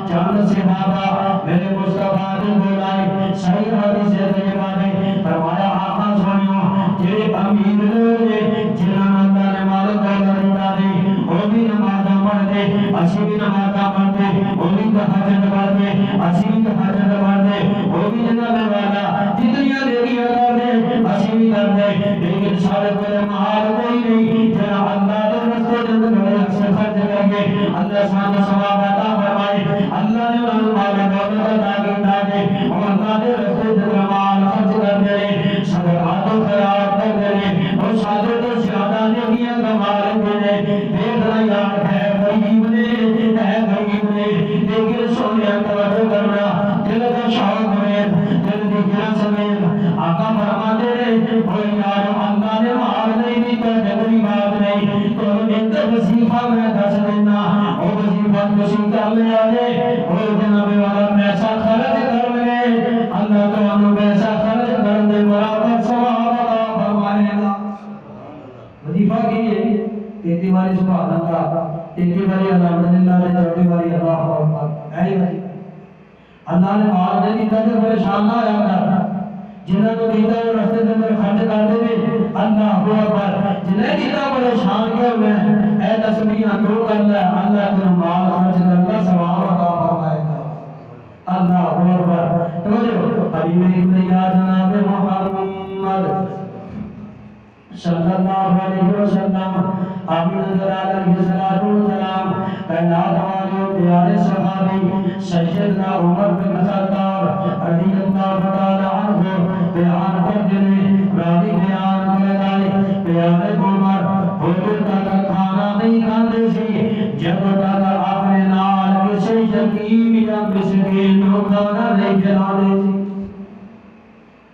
چاند صحابہ میرے مصطفیٰ نے بولائے صحیح حدیث طیبہ نے فرمایا آقا سنو جڑے امیر نے جنہاں اللہ نے مال دولت دیتا دی وہ بھی نمازاں پڑھتے اسی بھی نمازاں پڑھتے وہ بھی تہجد پڑھتے اسی بھی تہجد پڑھتے وہ بھی جناب والا جتنیاں نیکیاں کرتے اسی بھی کرتے لیکن سارے کوئی مال کوئی نہیں جنہاں اللہ کے راستے کے اندر سے خرچ کر کے اللہ سبحانہ ثواب عطا فرمائے اللہ نے انہیں مال دولت عطا کرتا ہے اور اللہ کے راستے کے اندر مال خرچ کرتے ہیں صدقات و خیرات کرتے ہیں اور ساتھ تو زیادہ نیکیاں کماتے ہیں دیکھ رہا یار ہے غریب نے لیکن سونے توجہ کرنا دل کا شوق میں دل کی گرہ سمیت آقا فرماتے ہیں کوئی یار اللہ نے مال نہیں دیتا جبری بات نہیں تو ان کا وظیفہ میں دس دینا اور وظیفہ کسی کر لے آجے اور جناب والا پیسہ خرچ کر لے اللہ تو انہوں پیسہ خرچ کر دے برابر ثواب عطا فرمائے گا وظیفہ کیے 33 باری سبحان اللہ 33 باری الحمدللہ 34 باری اللہ اکبر اے بھائی اللہ نے مال دے دیتا جو پریشان نہ آیا کر جنہاں کو دیتا ہے رستے کے اندر خرچ کر دے دے اللہ اکبر جنہیں دیتا پریشان کیا میں اے تسبیح تو کر لے اللہ تیرا مال خرچ کرنا ثواب عطا فرمائے گا اللہ اکبر توجہ حبیب خدا جناب محمد صلی اللہ علیہ وسلم آمین جلال علیہ السلام کائنات والے پیارے صحابی سیدنا عمر بن خطاب رضی اللہ تعالی عنہ بیان کرتے ہیں راوی بیان کرتا ہے پیارے عمر حضور کا کھانا نہیں کھاتے سی جب تک اپنے نال کسی یتیم یا مسکین کو کھانا نہیں کھلاتے سی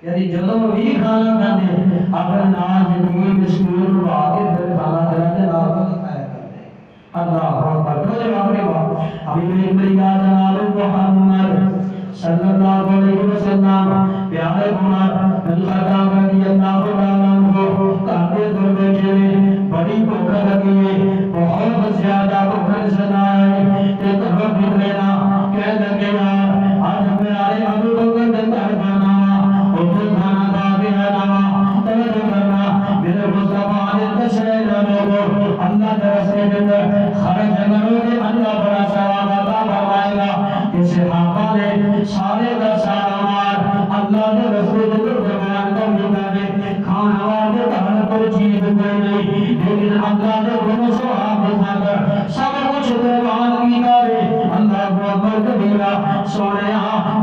یعنی جدوں بھی کھانا کھاتے اپنے نال یتیم مسکین کو آگے پھر کھانا کھلاتے نال کھایا کرتے اللہ اکبر تو جب اپنے بات ابھی میری جناب محمد صلی اللہ علیہ وسلم پیارے عمر بن خطاب رضی اللہ تعالیٰ عنہ کعبے پر بیٹھے ہوئے بڑی بھوک لگی ہے بہت زیادہ بھوک سنائے کہ طرف نکلینا کہہ لگے یار آج پیارے ابو بکر نے گھر جانا ادھر کھانا کھا کے آنا توجہ کرنا میرے مصطفیٰ نے تشریح لوگوں اللہ کے راستے کے اندر خرچ کرو گے اللہ بڑا ثواب عطا فرمائے گا کہ صحابہ نے سارے کا سارا مال اللہ کے راستے کے اندر بیان کر دیا ہے کھانا والے گھر پر چیز کوئی نہیں لیکن اللہ نے وہ ثواب دکھا کر سب کچھ قربان کیا ہے اللہ اکبر کبیرہ سونے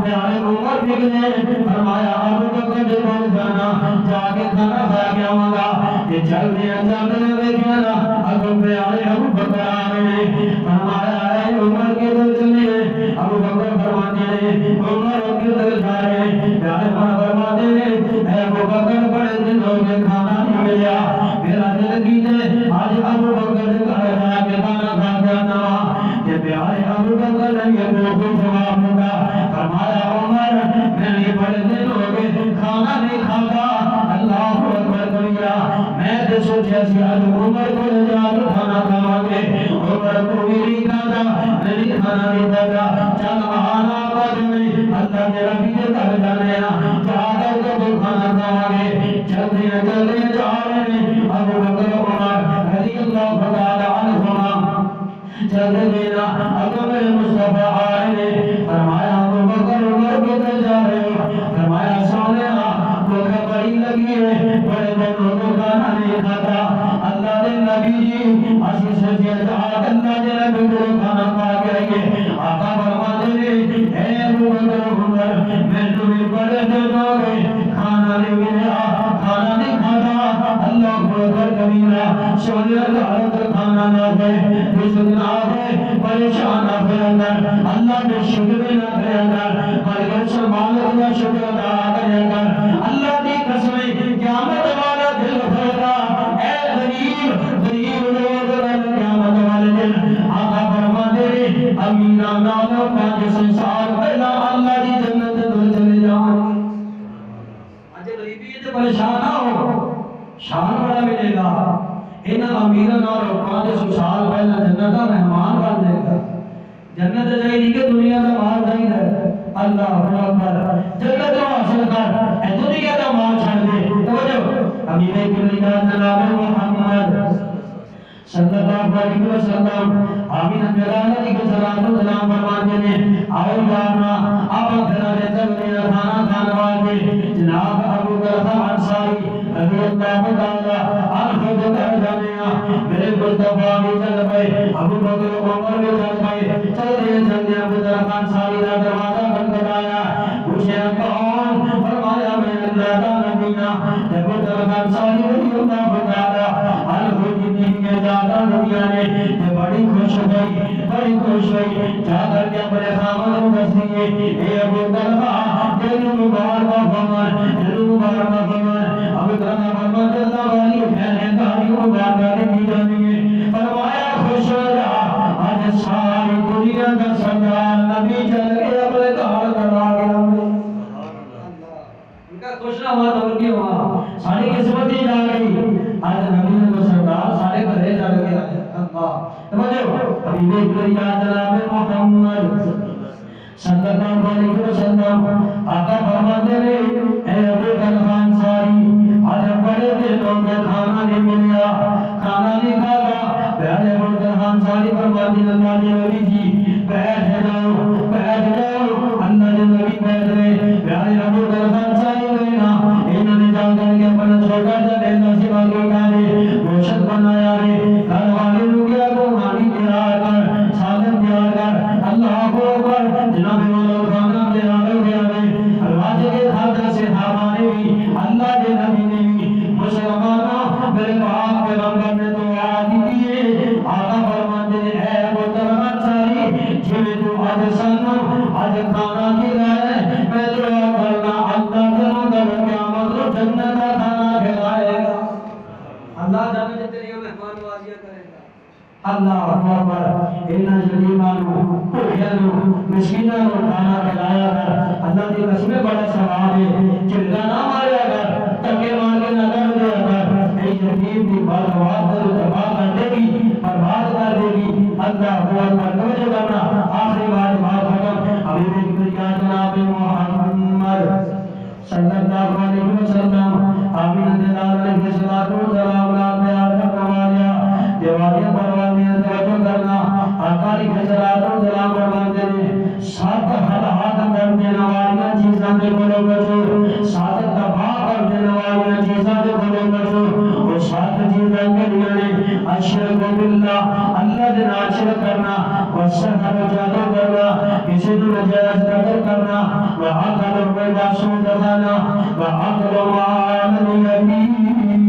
پیارے عمر نکلے فرمایا ابو بکر نے بول جانا جا کے کھانا کھا کے آؤں گا یہ چلنے دیکھنا ابو پیارے ابو بکر آ رہے فرمایا اے عمر کے دل چلے ابو بکر فرماتے ہیں عمر کے دل جا رہے پیارے فرماتے ہیں اے ابو بکر بڑے دنوں میں کھانا نہیں ملیا میرا دل کیجئے آج ابو بکر کے گھر جا کے کھانا کھا کے آنا کہ پیارے ابو بکر نے یہ بہت جواب دیا فرمایا عمر میں یہ بڑے دنوں میں کھانا نہیں کھاتا اللہ اکبر کبیرہ میں تو سوچا سی آج عمر کو لے جا کے کھانا کھاوا گے عمر کو بھی نہیں کھاتا نہیں کھانا نہیں کھاتا چل آنا بعد میں اللہ نے ربی کے گھر جانے جا کر کے کھانا کھاوا گے چلتے جا رہے ہیں ابو بکر عمر رضی اللہ تعالی عنہما چلتے دینا ابو میرے مصطفیٰ آئے فرمایا ابو بکر عمر کے گھر جا رہے ہیں فرمایا سونے بھوک بڑی لگی ہے بڑے دنوں کو کھانا نہیں کھاتا اللہ نے نبی جی اسی سوچے جہاں اللہ نے نبی کو کھانا کھا کے آئیے آقا فرماتے ہیں اے ابو بکر عمر میں تمہیں بڑے دنوں میں کھانا نہیں ملیا کھانا نہیں کھاتا اللہ کو اکبر کبیرہ سونے اللہ کھانا نہ ہوئے رزق نہ ہوئے پریشان نہ ہوئے اندر اللہ نے شکر نہ کرے اندر بلکہ سلمان اللہ شکر ادا کرے اندر اللہ کی قسمیں قیامت والا دل ہوگا اے غریب لوگ قیامت والے دل آقا فرماتے ہیں امینہ نالو 500 سال پہلا اللہ کی جنت دل چلے جاؤں آج غریبی ہے دا مہمان بن جائے گا جنت چاہیے کہ دنیا کا مال نہیں ہے اللہ اکبر جنت کو حاصل کر اے دنیا کا مال چھڑ دے توجہ امیر کبریٰ جناب محمد صلی اللہ علیہ وسلم آمین جلال علیہ السلام فرماتے ہیں آؤ جانا آپ گھرانے چلنے کھانا کھانے والے جناب ابو طلحہ انصاری رضی اللہ تعالی عنہ کو کہہ جانے میرے مصطفیٰ بھی چل پئے ابو بکر عمر بھی چل پئے چلتے ابو طلحہ انصاری کا دروازہ بند کرایا پوچھے کون فرمایا میں اللہ کا نبی ابو طلحہ انصاری رضی اللہ تعالی عنہ کی زیادہ دنیا نے بڑی خوش ہوئی جا کر کے اپنے خامد کو دستی اے ابو طلحہ دل مبارک فرمان ابو طلحہ فرمان اللہ والی پھیلے داری مبارک دی جاتی ہے فرمایا خوش ہو جا آج ساری دنیا کا سردار نبی چل کے اپنے گھر کرا گیا ان کا خوش نہ ہوا تو ان کی ہوا ساری قسمت ہی جا گئی آج نبی کو سردار سارے گھرے چل گیا اللہ توجہ حبیب کبریٰ جناب محمد صلی اللہ علیہ وسلم آقا فرماتے ہیں اے ابو طلحہ انصاری آج بڑے دنوں میں کھانا نہیں ملیا کھانا نہیں کھایا پیارے ابو طلحہ انصاری فرماتے ہیں اللہ کے نبی جی بیٹھ جاؤ اللہ کے نبی بیٹھ گئے پیارے ابو طلحہ انصاری کہنا انہوں نے جا کر کے اپنا چھوٹا سا ڈیلا سوا کے کھانے گوشت بنایا ہے گھر والے لوگیا کو مانی تیار کر سالن تیار کر اللہ کو اکبر جناب مولا کھانا تیار ہو گیا ہے الواجہ کے خاطر سے حاوانے بھی اللہ کے نبی نے بھی مسلمانہ میرے باپ پیغمبر نے تو آدھی دیئے آقا فرماتے ہیں اے ابو طلحہ انصاری جوے تو آج سانو آج کھانا کھلائے میں دعا کرنا اللہ تنوں کا قیامت رو جنت کا کھانا کھلائے گا اللہ جانے تیری مہمان نوازیاں کرے گا اللہ اکبر انہاں یتیمانوں بھوکیانوں مسکینوں کو کھانا کھلایا کر اللہ کی قسم بڑا ثواب ہے چلگا نہ ماریا کر تکے مار کے نہ کر دیا کر اے یتیم کی برباد تباہ کر دے گی برباد کر دے گی اللہ اکبر توجہ کرنا آخری بات ختم حبیب کبریٰ جناب محمد صلی اللہ علیہ وسلم آمین جلال علیہ السلام پیار فرمایا دیواریاں پروانیاں توجہ کرنا آقا علیہ السلام فرماتے ہیں سات حالات کر دینے والیاں چیزاں دے بولو بچو سات تباہ کر دینے والیاں چیزاں دے بولو بچو وہ سات چیزاں کے لیے اشرک باللہ اللہ دے ناشر کرنا والسحر جادو کرنا کسی دن جائز قدر کرنا وعقل الربا سود کھانا وعقل مال الیتیم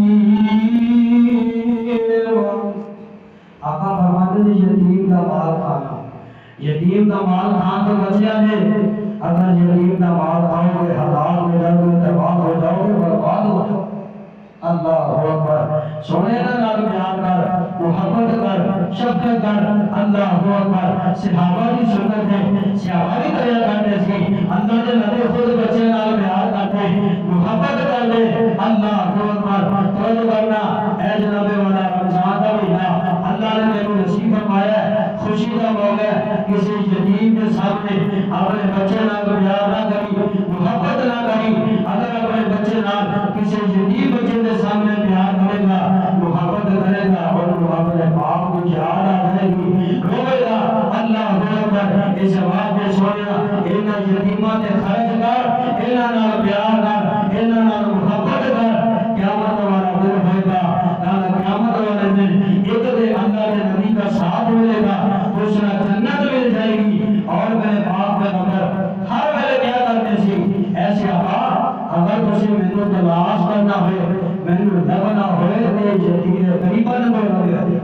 آقا فرماتے ہیں یتیم کا مال کھانا یتیم کا مال کھان تو بچیا ہے اگر یتیم کا مال کھاؤ گے حلال میں جاؤ گے تباہ ہو جاؤ گے برباد ہو جاؤ اللہ اکبر سونے نال بیان کر محبت کر شفقت کر اللہ اکبر صحابہ کی سنت ہے صحابہ کی طرح کرنے سی اللہ کے نبی خود بچے نال بیان کرتے محبت کر لے اللہ اکبر توجہ کرنا اے جناب والا رمضان کا مہینہ اللہ نے میرے نصیب فرمایا ہے خوشی کا موقع ہے کسی یتیم کے سامنے اپنے بچے نال بیان نہ کری محبت نہ کری اگر اپنے بچے نال کسی یتیم بچے کے سامنے بیان کرے گا محبت کرے گا اور وہ اپنے باپ کو یاد آئے گی روئے گا اللہ اکبر اس جواب میں سویا انہاں یتیماں تے خرچ کر انہاں نال پیار کر انہاں نال محبت کر قیامت والا دن ہوئے گا قیامت والے دن ایک دے اللہ کے نبی کا ساتھ ملے گا دوسرا جنت مل جائے گی اور میرے باپ پیغمبر ہر ویلے کیا کرتے سی ایسے اگر تسی مینوں تلاش کرنا ہوئے مینوں لبنا ہوئے تے یتیم غریباں نوں ہوئے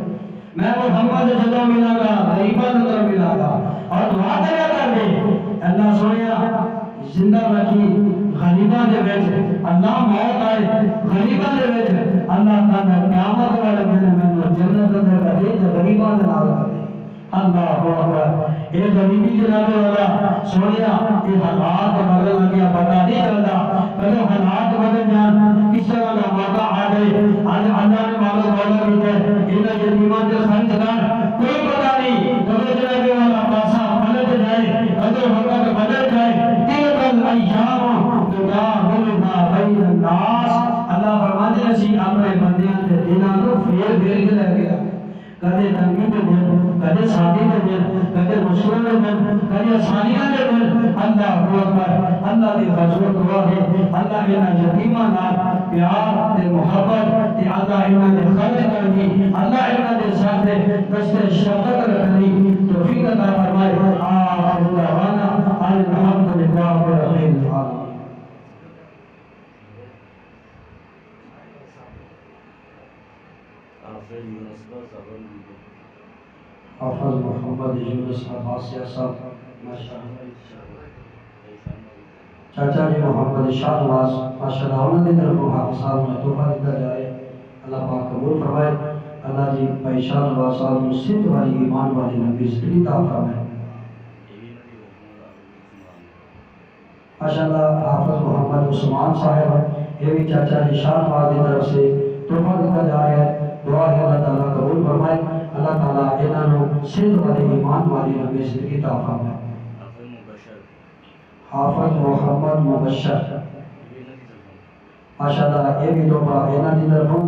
میں محمد جدوں ملا گا غریباں نوں ملا گا اور دعا کریا کرے اللہ سونیا زندہ رکھی غریباں دے وچ اللہ موت آئے غریباں دے وچ اللہ تعالی قیامت والے دن مینوں جنت دے بھیج غریباں دے نال اللہ اکبر اے غریبی جناب والا سونیا یہ حالات بدل گیا پتہ نہیں چلتا پہلے حالات بدل جان کس طرح کا موقع آ گئے آج اللہ نے مال و دولت دی ہے ان یتیماں کے خرچ کر کوئی پتہ کدے تنگی دے دن، کدے سادی دے دن، کدے مشکل دے دن، کدے آسانیاں دے دن، اللہ اکبر، اللہ دی فضل دعا ہے، اللہ انہاں یتیماں نال پیار تے محبت تے اللہ انہاں دے خرچ کرنی، اللہ انہاں دے ساتھ دست شفقت رکھنی، توفیق عطا فرمائے۔ آخر دعوانا ان الحمد للہ رب العالمین۔ حافظ محمد یونس عباسیہ صاحب چاچا جی محمد شاہ نواز ماشاءاللہ انہوں نے طرف حافظ صاحب میں تحفہ دیتا جائے، اللہ پاک قبول فرمائے۔ اللہ جی بھائی شاہ نواز صاحب میں صدق والی ایمان والی نبی زندگی عطا فرمائے۔ ماشاءاللہ حافظ محمد عثمان صاحب یہ بھی چاچا جی شاہ نواز کی طرف سے تحفہ دیتا جا رہا ہے، دعا ہے اللہ تعالیٰ قبول فرمائے، اللہ تعالیٰ انہوں صدق والی ایمان والی نبی زندگی عطا فرمائے۔ حافظ محمد مبشر ماشاءاللہ یہ بھی تحفہ انہاں دی طرفوں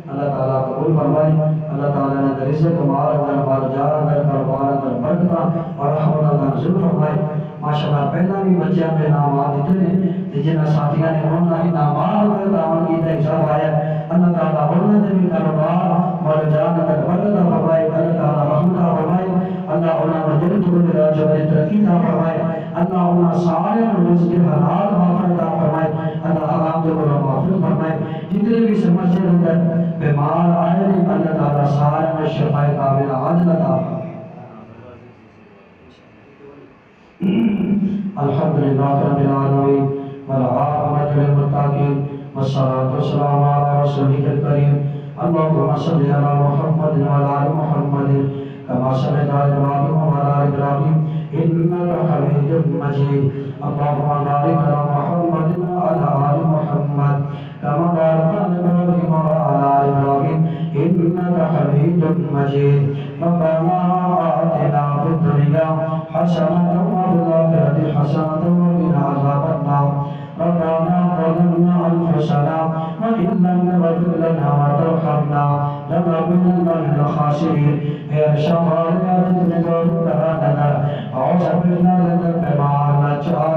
اللہ تعالیٰ قبول فرمائے، اللہ تعالیٰ نے رزق مال اندر جار اندر کاروبار اندر برکت اور رحمت اللہ نزول فرمائے۔ ماشاءاللہ پہلا بھی بچیاں میں انعامات دیتے ہیں جنہاں ساتھیاں نے انہاں انعامات میں تعاون کی حساب آیا، اللہ تعالیٰ انہاں نے بھی کاروبار اور جان اندر برکت فرمائے، اللہ تعالیٰ رحمت فرمائے، اللہ انہاں نے دل کو جو ترقی عطا فرمائے، اللہ انہاں سارے رزق کے حالات معاف عطا فرمائے، اللہ حرام کو محفوظ فرمائے۔ جتنے بھی سمجھے اندر بیمار آئے ہیں اللہ تعالیٰ سارے میں شفاء کاملہ عاجل عطا فرمائے۔ الحمدللہ رب العالمین والعاقبۃ للمتقین والصلاة والسلام علی رسولہ الکریم اللہم صل علی محمد وعلی آل محمد کما صلیت علی ابراہیم وعلی آل ابراہیم انک حمید مجید اللہم بارک علی محمد وعلی آل محمد کما بارکت علی ابراہیم وعلی آل ابراہیم انک حمید مجید ربنا آتنا فی الدنیا حسنة وفي الآخرة حسنة وقنا عذاب النار ربنا ظلمنا أنفسنا وإن لم تغفر لنا وترحمنا لنكونن من الخاسرين يا شفاعة لنا أعوذ بالله لك بما نجعل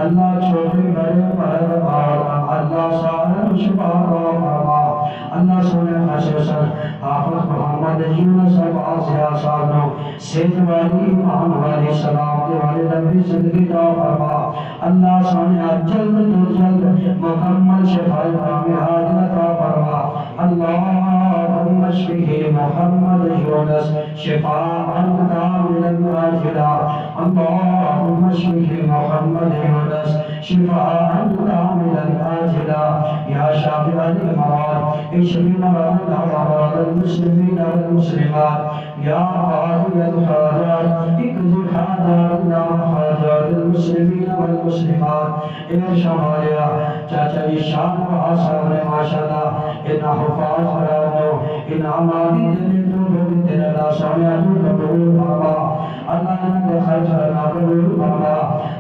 اللہ چھوٹے بڑے مرد اور اللہ سارے شفاء اللہ سونے خصوصاً حافظ محمد یونس عباسیہ صاحب صحت والی ایمان والی سلامت والی لمبی زندگی عطا فرما، اللہ سونے جلد تو جلد مکمل شفاء کامل عطا فرما، اللہم اشفہ محمد یونس شفاء کاملا عاجلا، اللہم اشفہ محمد یونس شفاء کاملا عاجلا، یا شافع الامراض اشف مرضى المسلمين والمسلمات يا قاضي الحاجات اقض حاجاتنا وحاجات المسلمين والمسلمات ارشاد يا چاچا جی شان و آثار نے ماشاءاللہ ان حفاظ کرانو ان عمادی دلیتوں کو تیرے اللہ سوڑیاتوں قبول فرما، اللہ نے خرچ کرنا قبول فرما،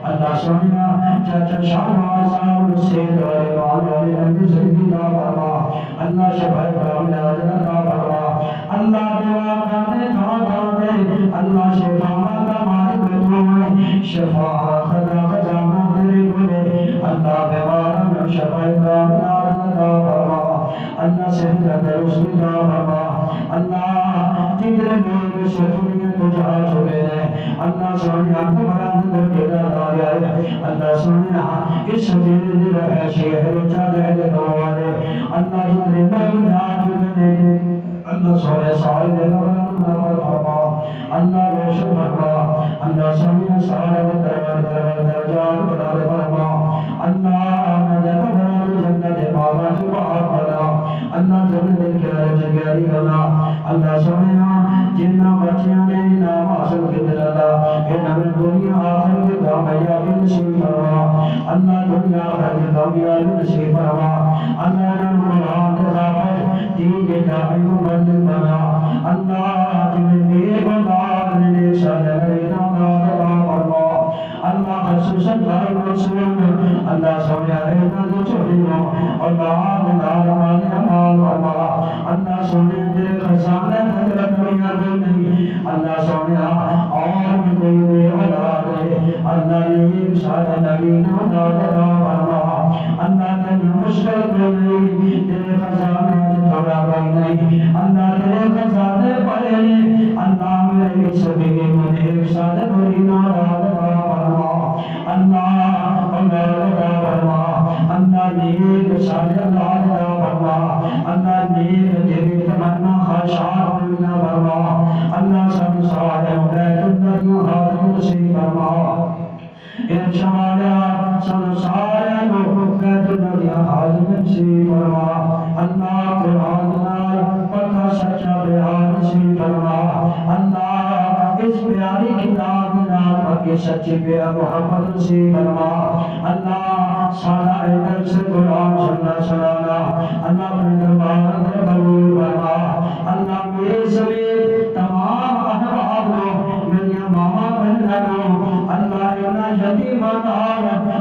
اللہ سوڑیا چاچا شان و آثار سے دوارے والے نبی زندگی دا فرما، اللہ شفاء کامل عاجل عطا فرما، اللہ دعا کرنے تھا اللہ شفاء کا مالک تو ہے، شفاء خدا خزانہ تیرے بولے، اللہ بیمارا میں شفاء کامل عاجل عطا فرما، اللہ صحت درست عطا فرما، اللہ تیرے نور سے دنیا تجھا چھوڑے ہیں، اللہ سونے آپ مرد در گیدہ داریا ہے، اللہ سونے اس دیر دل ہے شہر چاہے دے دوالے، اللہ جنرے نبیات جنرے اللہ سونے سارے دے نور فرما، اللہ روشن فرما، اللہ سونے سارے درجات بلال فرما، اللہ نجد بلال جنت بابا جبار بلا، اللہ جنت کیا جگیاری بلا، اللہ سونے جنہ بچیاں نے نام حاصل کی دلالا، انہوں دنیا آخر کے کامیابی نصیب فرما، اللہ دنیا آخر کے کامیابی نصیب فرما، اللہ نے قرآن خافت دین کے کافی کو بندل بنا، اللہ جنہیں ایک بندار نے سالرینا نادرہ فرما، اللہ خصوصاً بھائی رسول اللہ سویا رہنا جو چھوڑیوں، اللہ آمین آرمان امان فرما، اللہ سونے دے خزانہ حضرت اور بھی کوئی بے اولاد ہے اللہ نے سارے نبی عطا فرما اللہ تیری مشکل کوئی نہیں تیرے خزانے تھوڑا کوئی نہیں اللہ تیرے خزانے پڑے اللہ میرے سبھی مجھے ایک ساتھ بری ناراد فرما اللہ اللہ فرما اللہ نیک سارے اللہ فرما اللہ نیک تیری تمنا خواہشات پورا فرما اللہ سب سارے بیت اللہ حاضر سے فرما ارشاد سب سارے بیت اللہ حاضر سے فرما اللہ قرآن پکا سچا بیان سے فرما اللہ اس پیاری کتاب پاکی سچی پیار محبت سے فرما اللہ سارا ایدر سے قرآن سننا سنانا اللہ اپنے دربار میں قبول فرما اللہ میرے سمیت تمام احباب کو میری ماما بہنوں اللہ انا یتیمان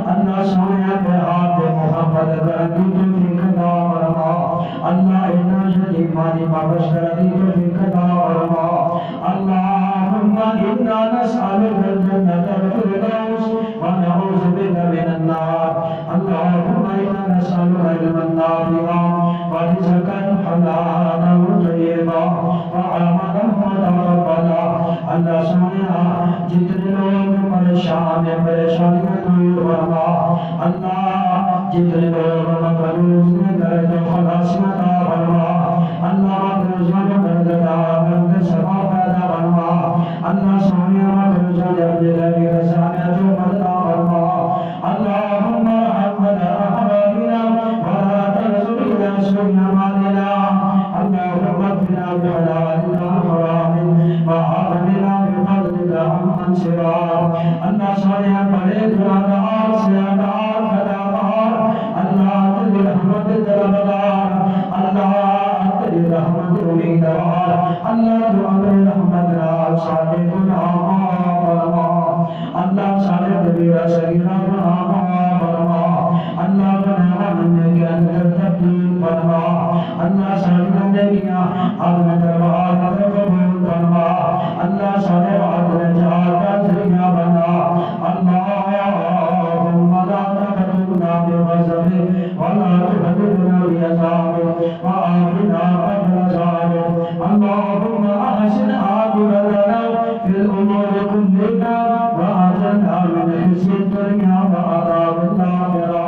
اللہ سونے پہ ہاتھ محبت کردی توفیق عطا فرما اللہ انا یتیمانی بخش کردی توفیق عطا فرما اللهم انا نسألك الجنة الفردوس ونعوذ بك من النار اللهم انا نسألك علما نافعا ورزقا حلالا طيبا وعملا متقبلا اللہ سمجھا جتنے لوگ پریشان ہیں پریشانیاں دور فرما اللہ جتنے لوگ مقروض میں درد و خلاص عطا فرما اللہ مقروضوں کو درد درد سبا پیدا فرما اللہ سونے مقروضوں نے اپنے گھر کی رسانیاں جو عطا فرما اللہم ارحمنا احبابنا ولا تنصرنا سوء مالنا اللہم اغفرنا بحلالنا حرام وآمنا بفضلك عمن سواك اللہ سونے بڑے گناہگار سیاہگار خطاکار اللہ تیری رحمت طلبگار اللہ تیری رحمت امیدوار اللہ تو اپنی رحمت را سارے گناہ معاف فرما اللہ سارے کبیرہ صغیرہ گناہ معاف فرما اللہ بنا من کے اندر تبدیل فرما اللہ سارے زندگیاں اپنے دربار میں قبول فرما اللہ سارے وعد نجات کا ذریعہ بنا اللہم لا تقتلنا بغضبك ولا تهلكنا بعذابك وآتنا قبل ذلك اللهم أحسن عاقبتنا في الأمور كلها وأجرنا من خزي الدنيا وعذاب الآخرة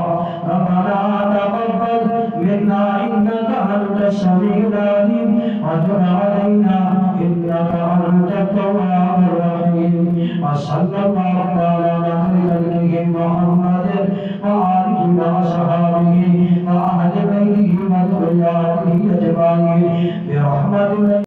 ربنا تقبل منا إنك أنت السميع العليم وتب علينا إنك أنت التواب الرحيم وصلى الله على خير محمد وآله وصحبه وأهل بيته وذرياته أجمعين برحمة الله